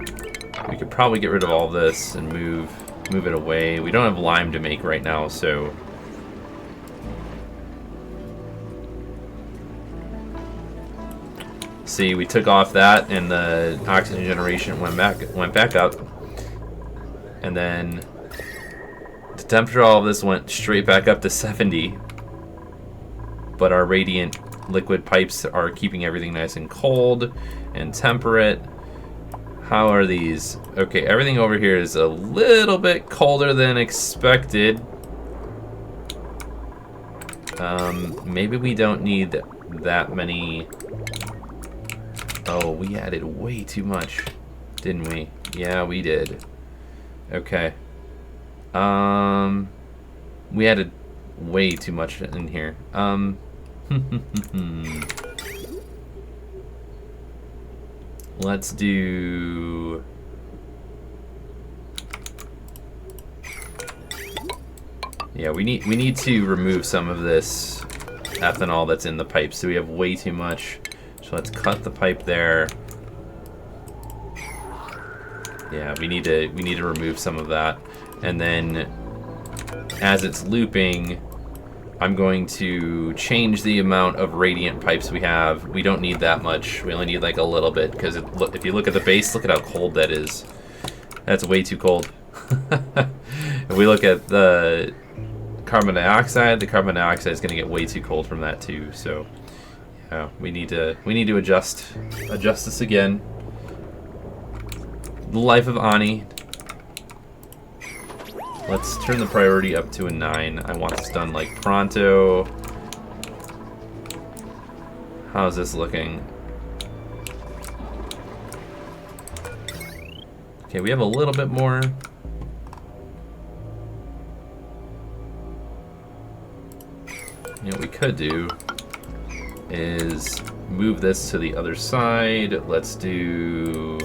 We could probably get rid of all this and move it away. We don't have lime to make right now, so see, we took off that, and the oxygen generation went back up, and then the temperature of all of this went straight back up to 70. But our radiant liquid pipes are keeping everything nice and cold and temperate. How are these? Okay, everything over here is a little bit colder than expected. Maybe we don't need that many. Oh, we added way too much, didn't we? Yeah, we did. Okay. We added way too much in here. Let's do. Yeah, we need to remove some of this ethanol that's in the pipe. So we have way too much. So let's cut the pipe there. Yeah, we need to remove some of that. And then as it's looping, I'm going to change the amount of radiant pipes we have. We don't need that much. We only need like a little bit, because if you look at the base, look at how cold that is. That's way too cold. If we look at the carbon dioxide is going to get way too cold from that too. So yeah, we need to adjust this again. The life of Ani. Let's turn the priority up to a 9. I want this done like pronto. How's this looking? Okay, we have a little bit more. You know what we could do is move this to the other side. Let's do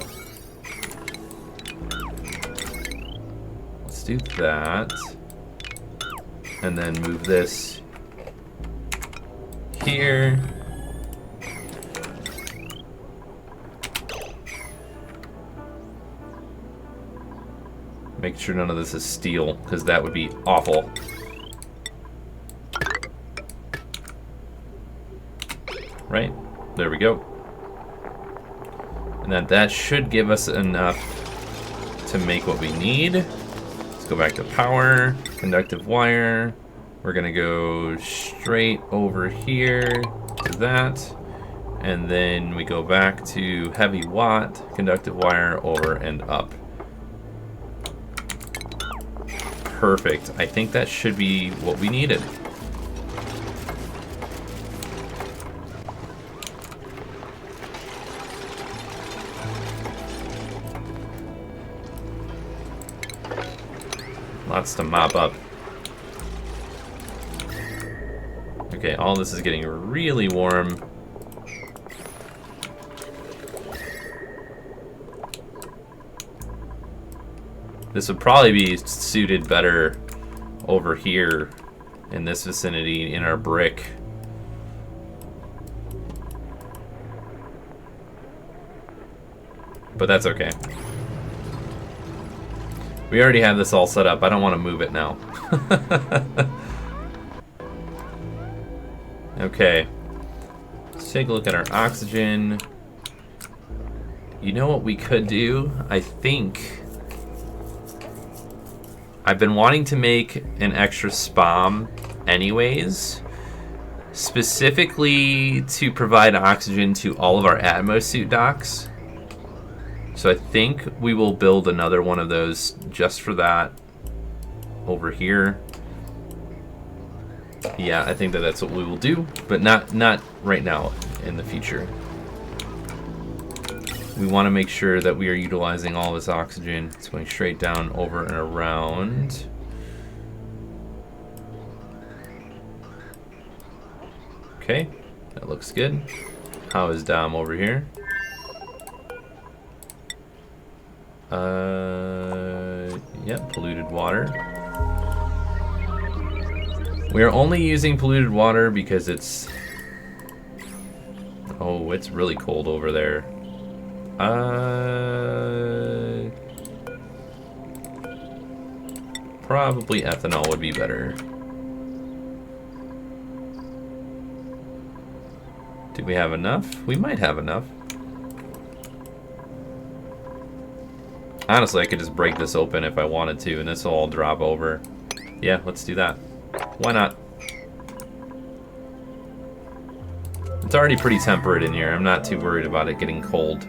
do that. And then move this here. Make sure none of this is steel, because that would be awful. Right? There we go. And then that should give us enough to make what we need. Let's go back to power, conductive wire. We're gonna go straight over here to that. And then we go back to heavy watt, conductive wire, over and up. Perfect. I think that should be what we needed. Lots to mop up. Okay, all this is getting really warm. This would probably be suited better over here in this vicinity in our brick. But that's okay. We already have this all set up. I don't want to move it now. Okay. Let's take a look at our oxygen. You know what we could do? I think I've been wanting to make an extra SPOM anyways, specifically to provide oxygen to all of our Atmosuit docks. So I think we will build another one of those just for that over here. Yeah, I think that's what we will do, but not right now, in the future. We want to make sure that we are utilizing all this oxygen. It's going straight down, over, and around. Okay, that looks good. How is Dom over here? Yep, polluted water. We are only using polluted water because it's... Oh, it's really cold over there. Probably ethanol would be better. Do we have enough? We might have enough. Honestly, I could just break this open if I wanted to, and this will all drop over. Yeah, let's do that. Why not? It's already pretty temperate in here. I'm not too worried about it getting cold.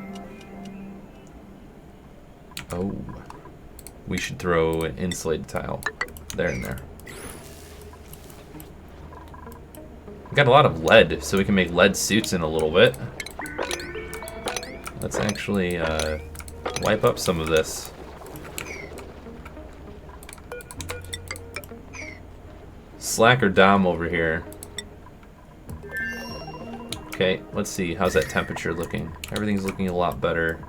Oh. We should throw an insulated tile. There and there. We got a lot of lead, so we can make lead suits in a little bit. Let's actually wipe up some of this. Slacker Dom over here. Okay, let's see. How's that temperature looking? Everything's looking a lot better.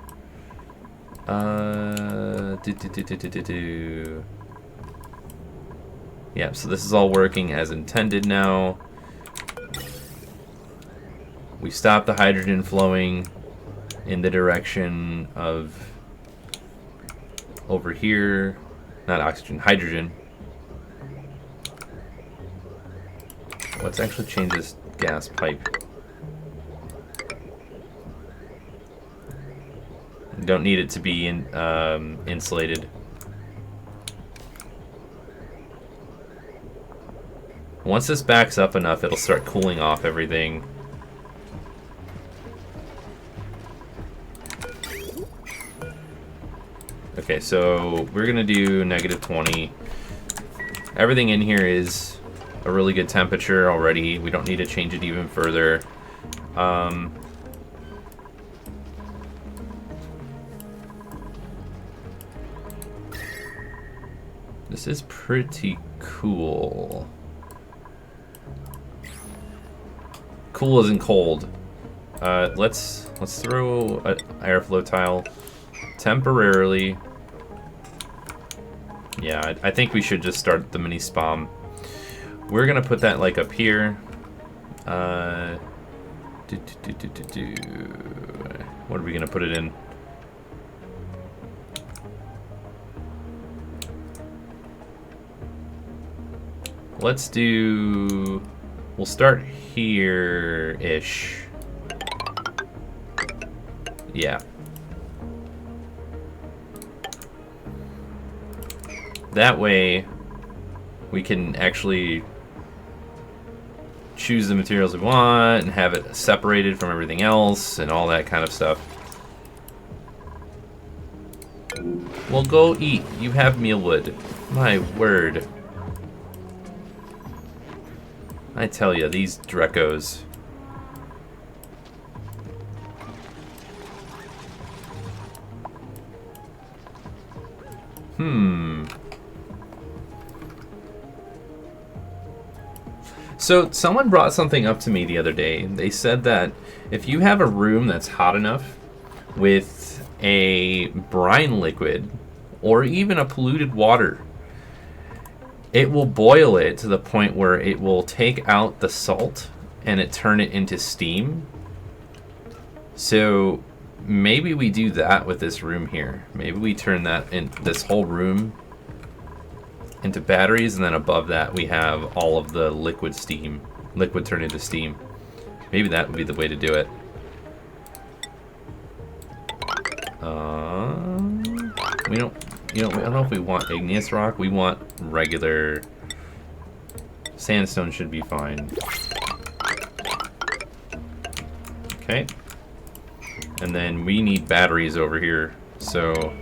Yeah, so this is all working as intended now. We stopped the hydrogen flowing in the direction of over here. Not oxygen, hydrogen. Let's actually change this gas pipe. You don't need it to be insulated. Once this backs up enough, it'll start cooling off everything. Okay, so we're gonna do -20. Everything in here is a really good temperature already. We don't need to change it even further. This is pretty cool. Cool isn't cold. Let's throw an airflow tile temporarily. Yeah, I think we should just start the mini spawn. We're gonna put that like up here. What are we gonna put it in? Let's do. We'll start here-ish. Yeah. That way, we can actually choose the materials we want and have it separated from everything else and all that kind of stuff. Well, go eat. You have mealwood. My word. I tell you, these Drecos. So someone brought something up to me the other day. They said that if you have a room that's hot enough with a brine liquid or even a polluted water, it will boil it to the point where it will take out the salt and it turn it into steam. So maybe we do that with this room here. Maybe we turn that in this whole room into batteries, and then above that we have all of the liquid turn into steam. Maybe that would be the way to do it. We don't, I don't know if we want igneous rock. We want regular sandstone. Should be fine. Okay. And then we need batteries over here. So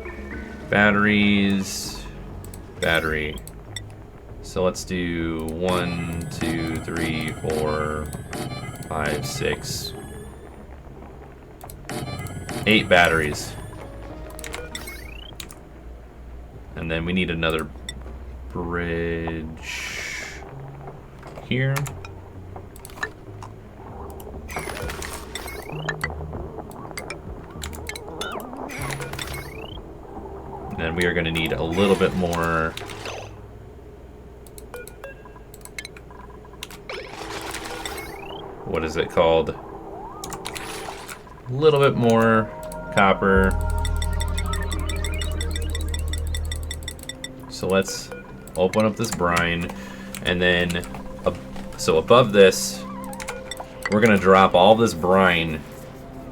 batteries, battery. So let's do 1, 2, 3, 4, 5, 6, 8 batteries. And then we need another bridge here. And then we are going to need a little bit more. What is it called? A little bit more copper. So let's open up this brine, and then so above this, we're gonna drop all this brine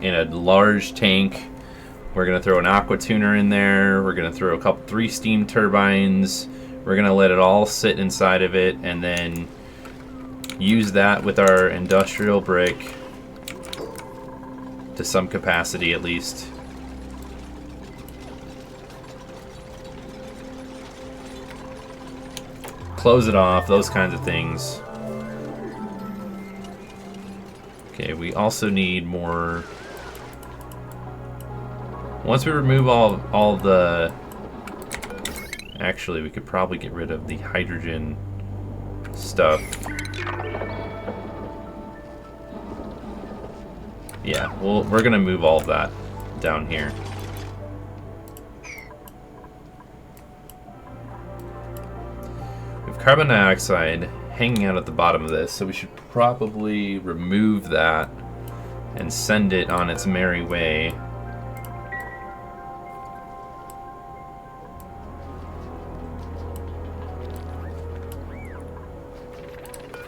in a large tank. We're gonna throw an aqua tuner in there. We're gonna throw 3 steam turbines. We're gonna let it all sit inside of it, and then use that with our industrial brick to some capacity at least. Close it off, those kinds of things. Okay, we also need more. Once we remove all the. Actually, we could probably get rid of the hydrogen stuff. Yeah, well, we're gonna move all of that down here. We have carbon dioxide hanging out at the bottom of this, so we should probably remove that and send it on its merry way.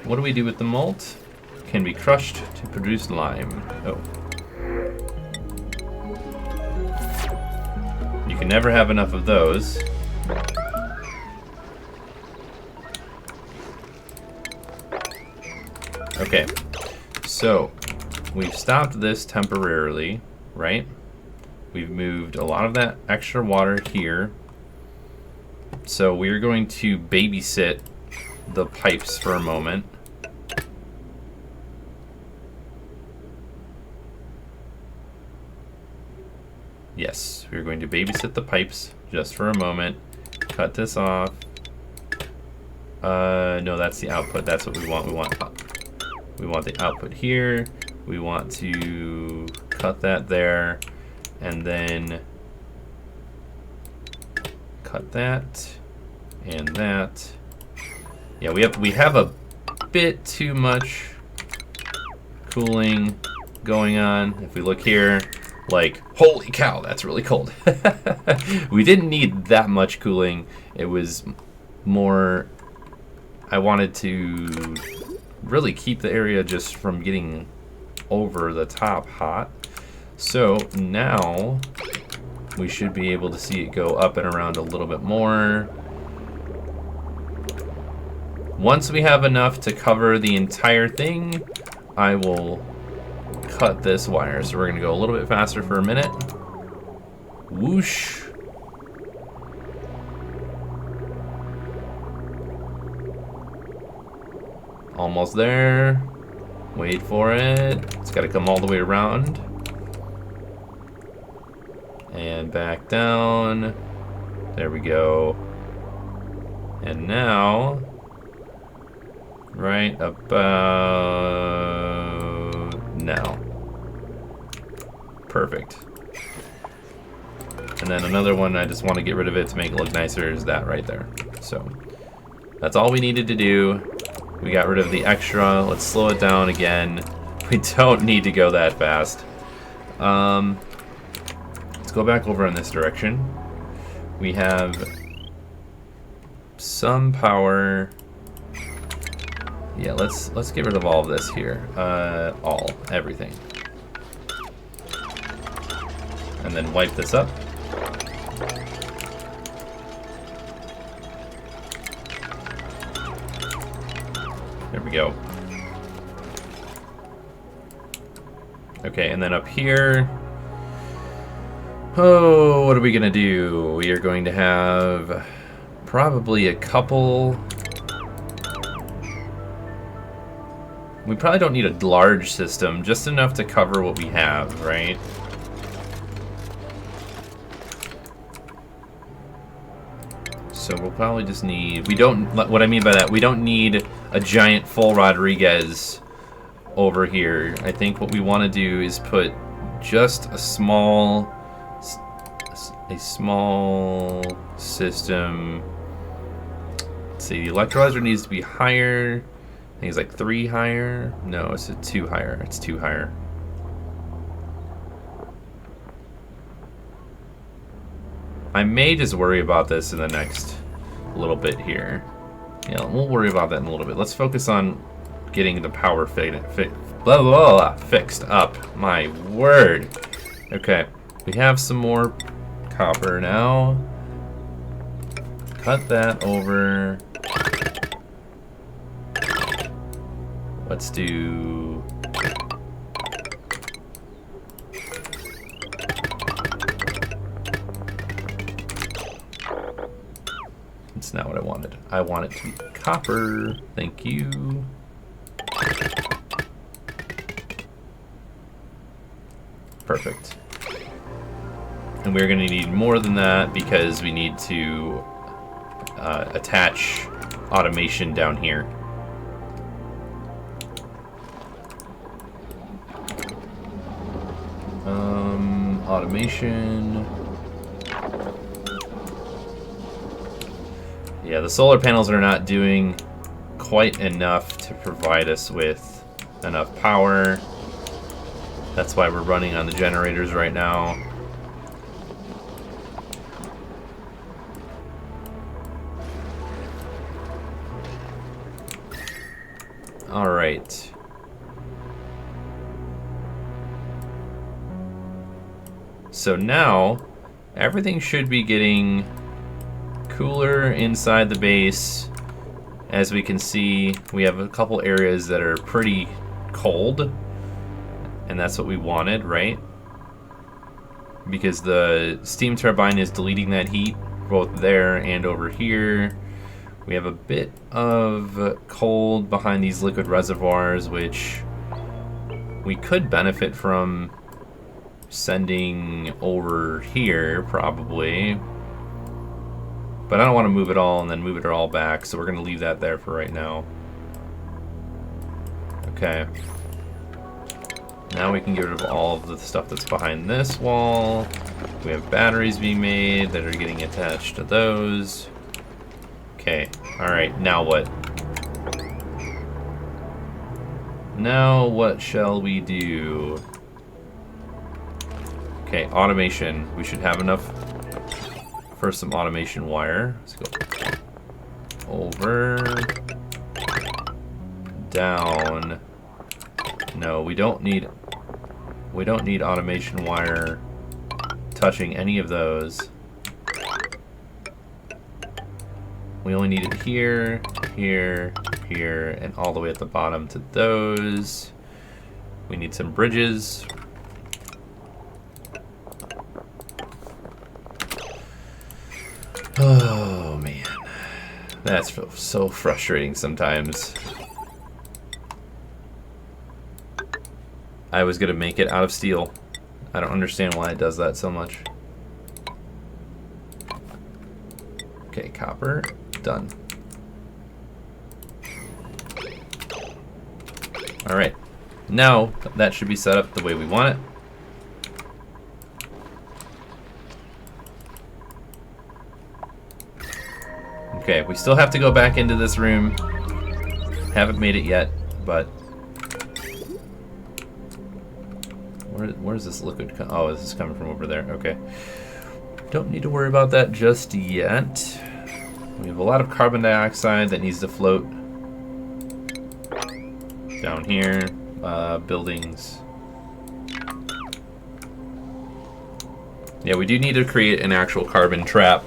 What do we do with the malt? Can be crushed to produce lime. Oh. You can never have enough of those. Okay, so we've stopped this temporarily, right? We've moved a lot of that extra water here. So we're going to babysit the pipes for a moment. Yes, we're going to babysit the pipes just for a moment. Cut this off. No, that's the output. That's what we want. We want the output here. We want to cut that there, and then cut that. And that. Yeah, we have a bit too much cooling going on. If we look here, like, holy cow, that's really cold. We didn't need that much cooling. It was more, I wanted to really keep the area just from getting over the top hot. So now we should be able to see it go up and around a little bit more. Once we have enough to cover the entire thing, I will cut this wire. So we're gonna go a little bit faster for a minute. Whoosh. Almost there. Wait for it. It's gotta come all the way around. And back down. There we go. And now, right about now. Perfect. And then another one, I just want to get rid of it to make it look nicer, is that right there. So that's all we needed to do. We got rid of the extra. Let's slow it down again. We don't need to go that fast. Let's go back over in this direction. We have some power. Yeah, let's get rid of all of this here. Everything. And then wipe this up. There we go. Okay, and then up here, oh, what are we gonna do? We are going to have probably a couple. We probably don't need a large system, just enough to cover what we have, right? So we'll probably just need, what I mean by that, we don't need a giant full Rodriguez over here. I think what we want to do is put just a small system. Let's see, the electrolyzer needs to be higher. I think it's like 3 higher. No, it's a 2 higher. It's 2 higher. I may just worry about this in the next little bit here. Yeah, we'll worry about that in a little bit. Let's focus on getting the power fixed up. My word. Okay, we have some more copper now. Cut that over. Let's do... It's not what I wanted. I want it to be copper. Thank you. Perfect. And we're going to need more than that because we need to attach automation down here. Automation. Yeah, the solar panels are not doing quite enough to provide us with enough power. That's why we're running on the generators right now. All right. So now everything should be getting cooler inside the base. As we can see, we have a couple areas that are pretty cold, and that's what we wanted, right? Because the steam turbine is deleting that heat both there and over here. We have a bit of cold behind these liquid reservoirs, which we could benefit from sending over here, probably. But I don't want to move it all and then move it all back, so we're going to leave that there for right now. Okay. Now we can get rid of all of the stuff that's behind this wall. We have batteries being made that are getting attached to those. Okay, alright, now what? Now what shall we do? Okay, automation. We should have enough for some automation wire. Let's go over, down. No, we don't need automation wire touching any of those. We only need it here, here, here, and all the way at the bottom to those. We need some bridges. Oh man, that's so frustrating sometimes. I was gonna make it out of steel. I don't understand why it does that so much. Okay, copper, done. Alright, now that should be set up the way we want it. Okay, we still have to go back into this room. Haven't made it yet, but where's this liquid oh, this is coming from over there. Okay. Don't need to worry about that just yet. We have a lot of carbon dioxide that needs to float down here. Buildings. Yeah, we do need to create an actual carbon trap.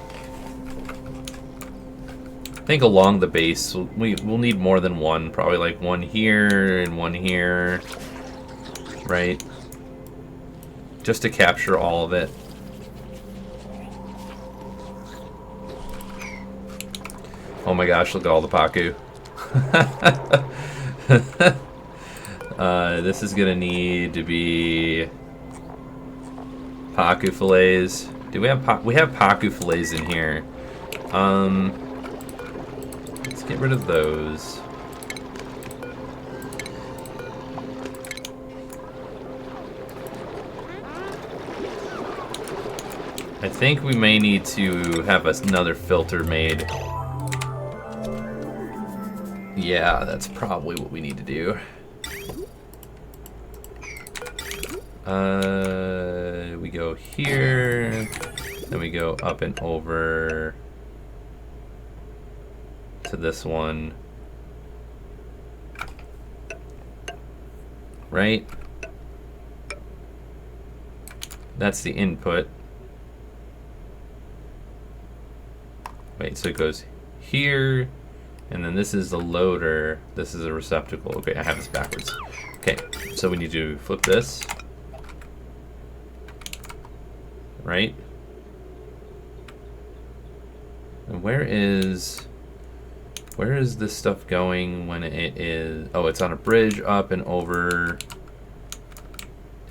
I think along the base, we'll need more than one. Probably like one here and one here. Right? Just to capture all of it. Oh my gosh, look at all the Paku. This is gonna need to be Paku fillets. Do we have we have Paku fillets in here? Let's get rid of those. I think we may need to have another filter made. Yeah, that's probably what we need to do. We go here, then we go up and over to this one. Right? That's the input. Wait, so it goes here, and then this is the loader, this is a receptacle. Okay, I have this backwards. Okay, so we need to flip this. Right? And where is this stuff going when it is... Oh, it's on a bridge up and over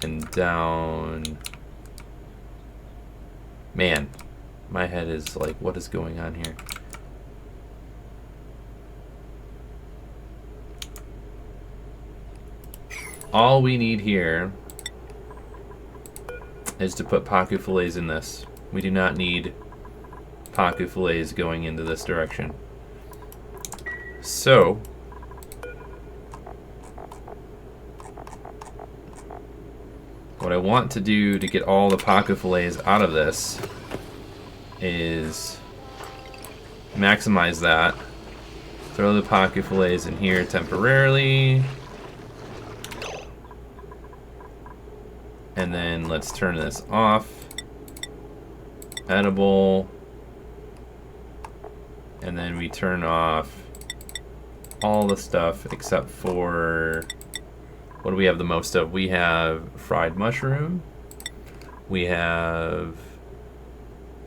and down. Man, my head is like, what is going on here? All we need here is to put Paku fillets in this. We do not need Paku fillets going into this direction. So, what I want to do to get all the Paku fillets out of this is maximize that. Throw the Paku fillets in here temporarily. And then let's turn this off. Edible. And then we turn off all the stuff except for... What do we have the most of? We have fried mushroom. We have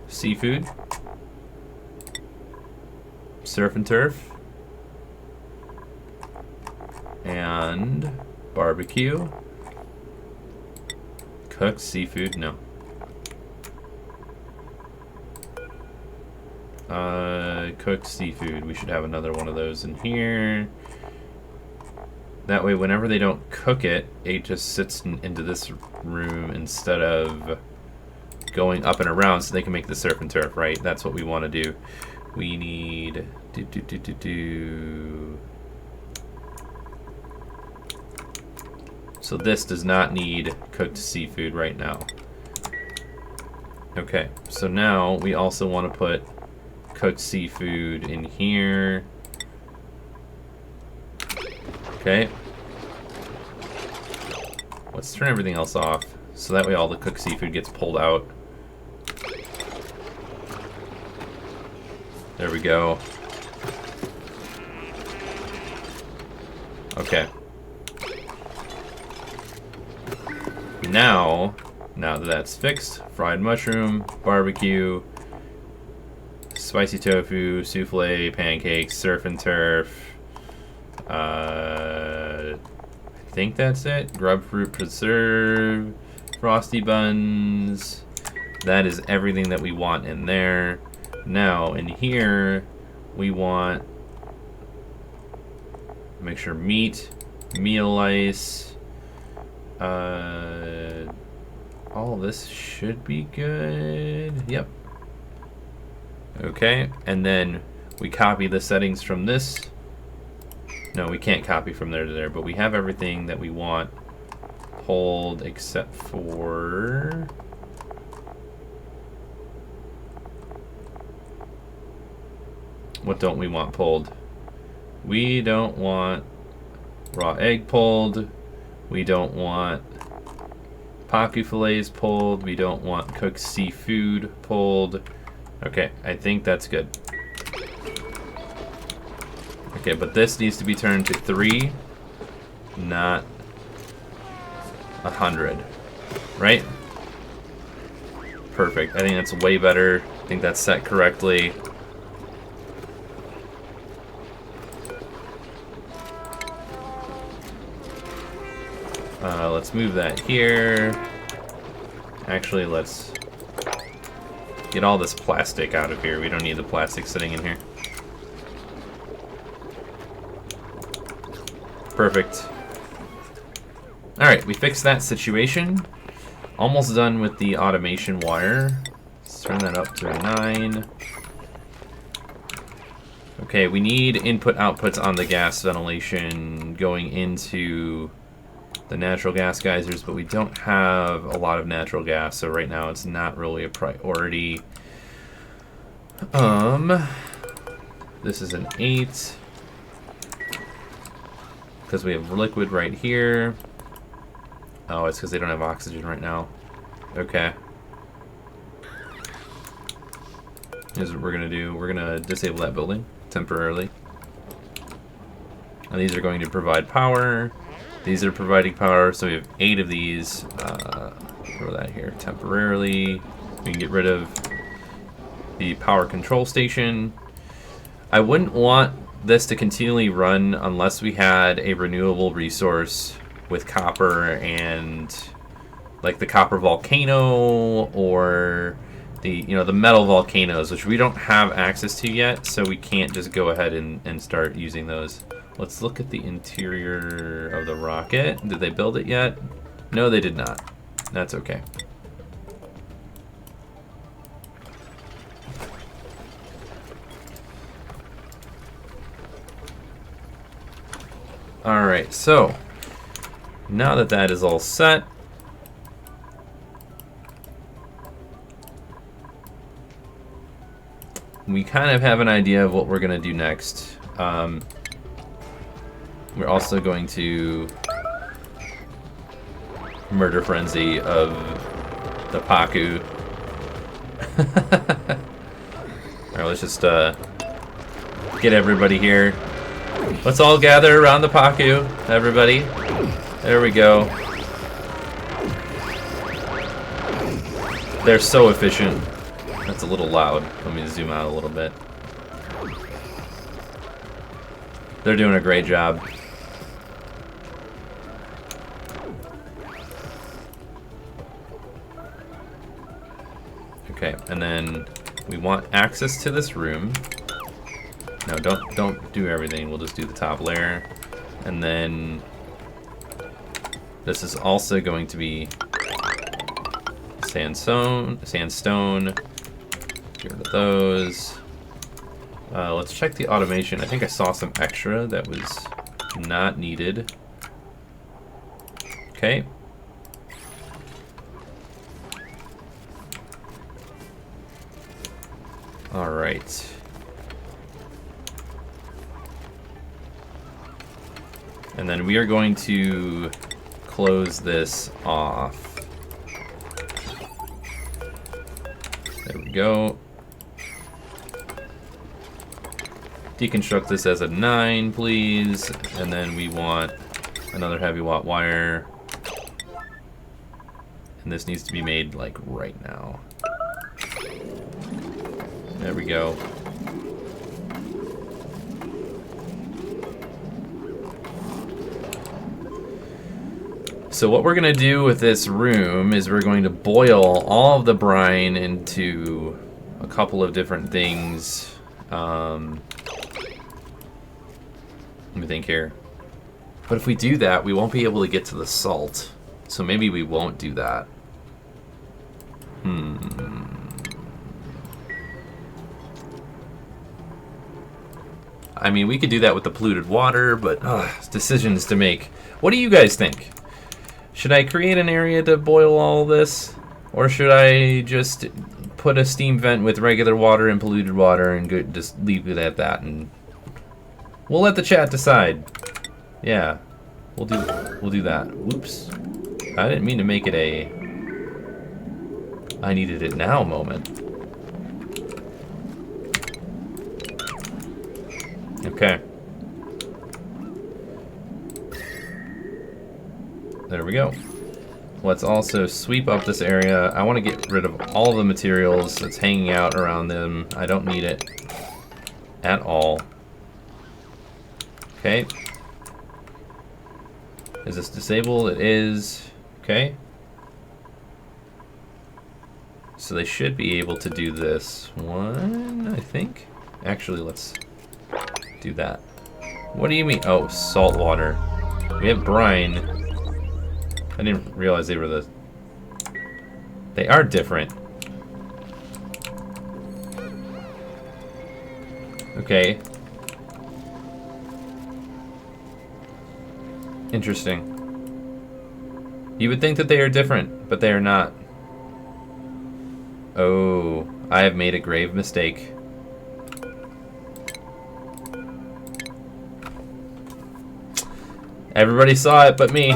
seafood. Surf and turf. And barbecue. Cooked seafood, no. Cooked seafood. We should have another one of those in here. That way, whenever they don't cook it, it just sits into this room instead of going up and around so they can make the surf and turf, right? That's what we want to do. We need So this does not need cooked seafood right now. Okay, so now we also want to put cooked seafood in here. Okay. Let's turn everything else off, so that way all the cooked seafood gets pulled out. There we go. Okay. Now that that's fixed, fried mushroom, barbecue, spicy tofu, souffle, pancakes, surf and turf. I think that's it. Grub fruit preserve, frosty buns. That is everything that we want in there. Now in here we want, make sure meat, meal ice. All of this should be good. Yep. Okay, and then we copy the settings from this. No, we can't copy from there to there, but we have everything that we want pulled except for... What don't we want pulled? We don't want raw egg pulled. We don't want pacu fillets pulled. We don't want cooked seafood pulled. Okay, I think that's good. Okay, but this needs to be turned to 3, not 100. Right? Perfect. I think that's way better. I think that's set correctly. Let's move that here. Actually, let's get all this plastic out of here. We don't need the plastic sitting in here. Perfect. Alright, we fixed that situation. Almost done with the automation wire. Let's turn that up to 9. Okay, we need input-outputs on the gas ventilation going into the natural gas geysers, but we don't have a lot of natural gas, so right now it's not really a priority. This is an 8 because we have liquid right here. Oh, it's because they don't have oxygen right now. Okay. Here's what we're gonna do. We're gonna disable that building temporarily. And these are going to provide power. These are providing power, so we have 8 of these. Throw that here temporarily. We can get rid of the power control station. I wouldn't want this to continually run unless we had a renewable resource with copper and like the copper volcano or the the metal volcanoes, which we don't have access to yet, so we can't just go ahead and start using those. Let's look at the interior of the rocket. Did they build it yet? No, they did not. That's okay. Alright, so now that that is all set, we kind of have an idea of what we're going to do next. We're also going to murder frenzy of the pacu. Alright, let's just get everybody here. Let's all gather around the pacu, everybody. There we go. They're so efficient. That's a little loud. Let me zoom out a little bit. They're doing a great job. Okay, and then we want access to this room. No, don't do everything. We'll just do the top layer. And then this is also going to be sandstone. Get rid of those. Let's check the automation. I think I saw some extra that was not needed. Okay. All right. And then we are going to close this off. There we go. Deconstruct this as a 9, please. And then we want another heavy watt wire. And this needs to be made like right now. There we go. So what we're going to do with this room is we're going to boil all of the brine into a couple of different things. Let me think here. But if we do that, we won't be able to get to the salt. So maybe we won't do that. I mean, we could do that with the polluted water, but decisions to make. What do you guys think? Should I create an area to boil all this? Or should I just put a steam vent with regular water and polluted water and just leave it at that? And we'll let the chat decide. Yeah, we'll do that. Whoops. I didn't mean to make it a I needed it now moment. Okay. There we go. Let's also sweep up this area. I want to get rid of all the materials that's hanging out around them. I don't need it at all. Okay. Is this disabled? It is. Okay. So they should be able to do this one, I think. Actually, let's do that. What do you mean? Oh, salt water. We have brine. I didn't realize they were the... They are different. Okay. Interesting. You would think that they are different, but they are not. Oh, I have made a grave mistake. Everybody saw it but me.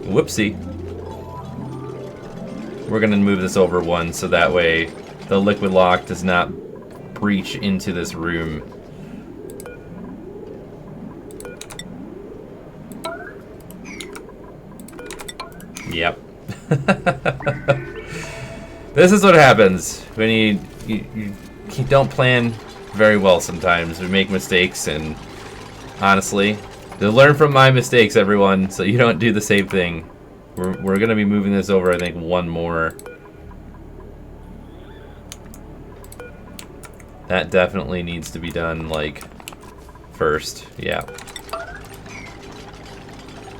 Whoopsie. We're gonna move this over one so that way the liquid lock does not breach into this room. Yep. This is what happens when you don't plan very well sometimes. We make mistakes, and honestly, to learn from my mistakes, everyone, so you don't do the same thing. We're gonna be moving this over, I think, one more. That definitely needs to be done, like, first. Yeah.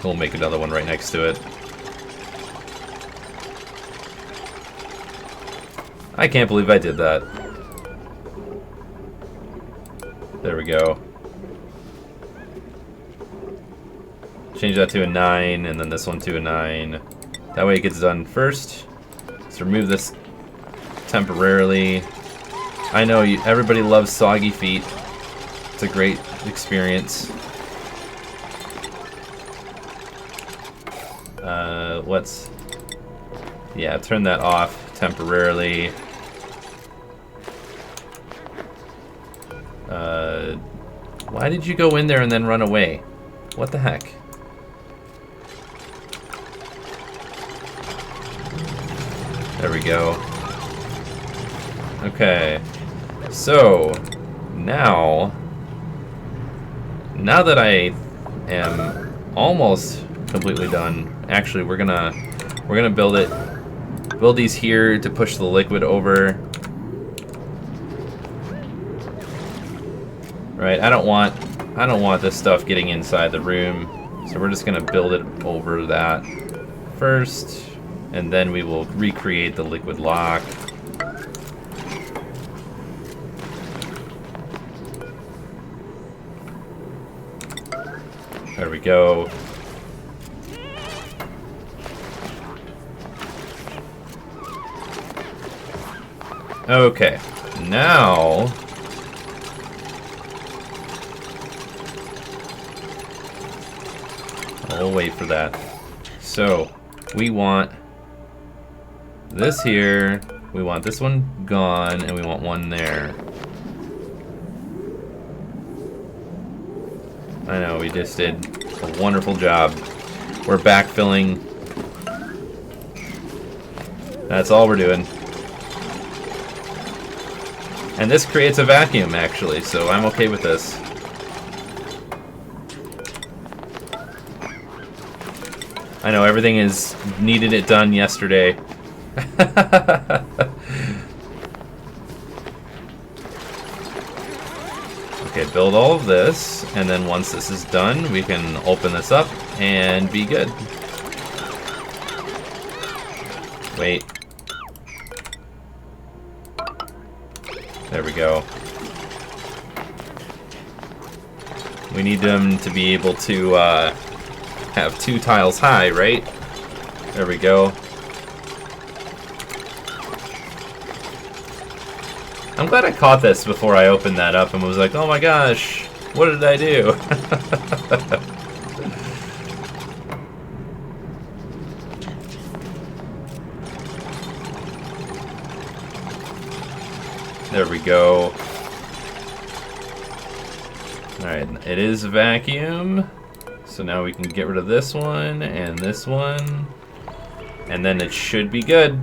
We'll make another one right next to it. I can't believe I did that. There we go. Change that to a 9, and then this one to a 9. That way it gets done first. Let's remove this temporarily. I know everybody loves soggy feet. It's a great experience. Let's... Yeah, turn that off temporarily. Why did you go in there and then run away? What the heck? There we go. Okay. So, now that I am almost completely done, actually we're gonna build these here to push the liquid over. Right, I don't want this stuff getting inside the room, so we're just gonna build it over that first, and then we will recreate the liquid lock. There we go. Okay, now I'll wait for that. So we want this here, we want this one gone, and we want one there. I know, we just did a wonderful job. We're backfilling. That's all we're doing. And this creates a vacuum, actually, so I'm okay with this. I know, everything is needed it done yesterday. Okay, build all of this, and then once this is done, we can open this up and be good. Wait. There we go. We need them to be able to have 2 tiles high, right? There we go. I'm glad I caught this before I opened that up and was like, oh my gosh, what did I do? There we go. Alright, it is a vacuum. So now we can get rid of this one and this one. And then it should be good.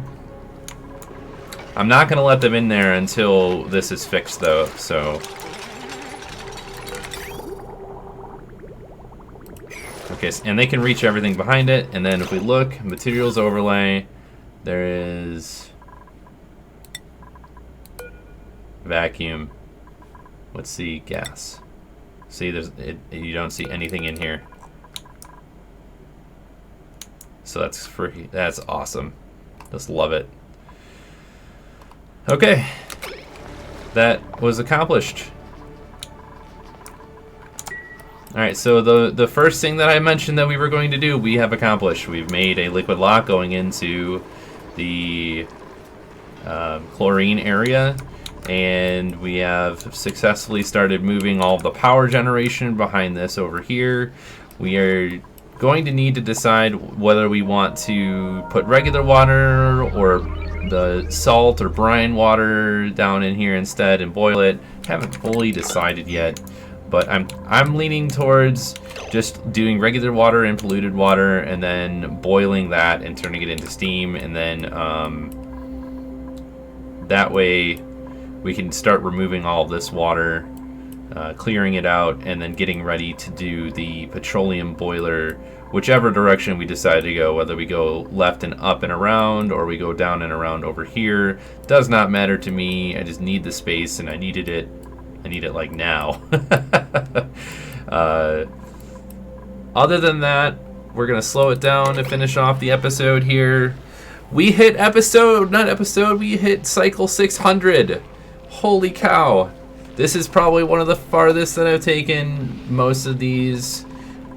I'm not going to let them in there until this is fixed, though, so... Okay, and they can reach everything behind it, and then if we look, materials overlay, there is... vacuum. Let's see, gas. See, you don't see anything in here. So that's free. That's awesome. Just love it. Okay, that was accomplished. Alright, so the first thing that I mentioned that we were going to do, we have accomplished. We've made a liquid lock going into the chlorine area, and we have successfully started moving all of the power generation behind this over here. We are going to need to decide whether we want to put regular water or the salt or brine water down in here instead and boil it. Haven't fully decided yet, but I'm leaning towards just doing regular water and polluted water and then boiling that and turning it into steam, and then that way we can start removing all of this water, clearing it out, and then getting ready to do the petroleum boiler, whichever direction we decide to go, whether we go left and up and around or we go down and around over here, does not matter to me. I just need the space, and I need it like now. Other than that, we're gonna slow it down to finish off the episode here. We hit we hit cycle 600. Holy cow. This is probably one of the farthest that I've taken most of these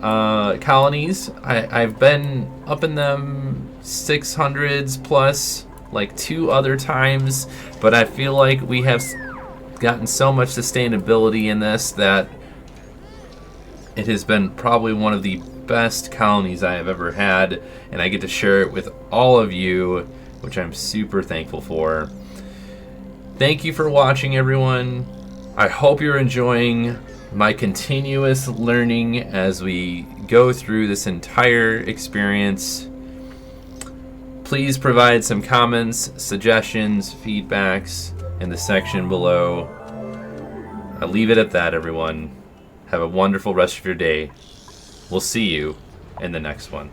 colonies. I've been up in them 600s plus like 2 other times, but I feel like we have gotten so much sustainability in this that it has been probably one of the best colonies I have ever had, and I get to share it with all of you, which I'm super thankful for. Thank you for watching, everyone. I hope you're enjoying my continuous learning as we go through this entire experience. Please provide some comments, suggestions, feedbacks in the section below. I'll leave it at that, everyone. Have a wonderful rest of your day. We'll see you in the next one.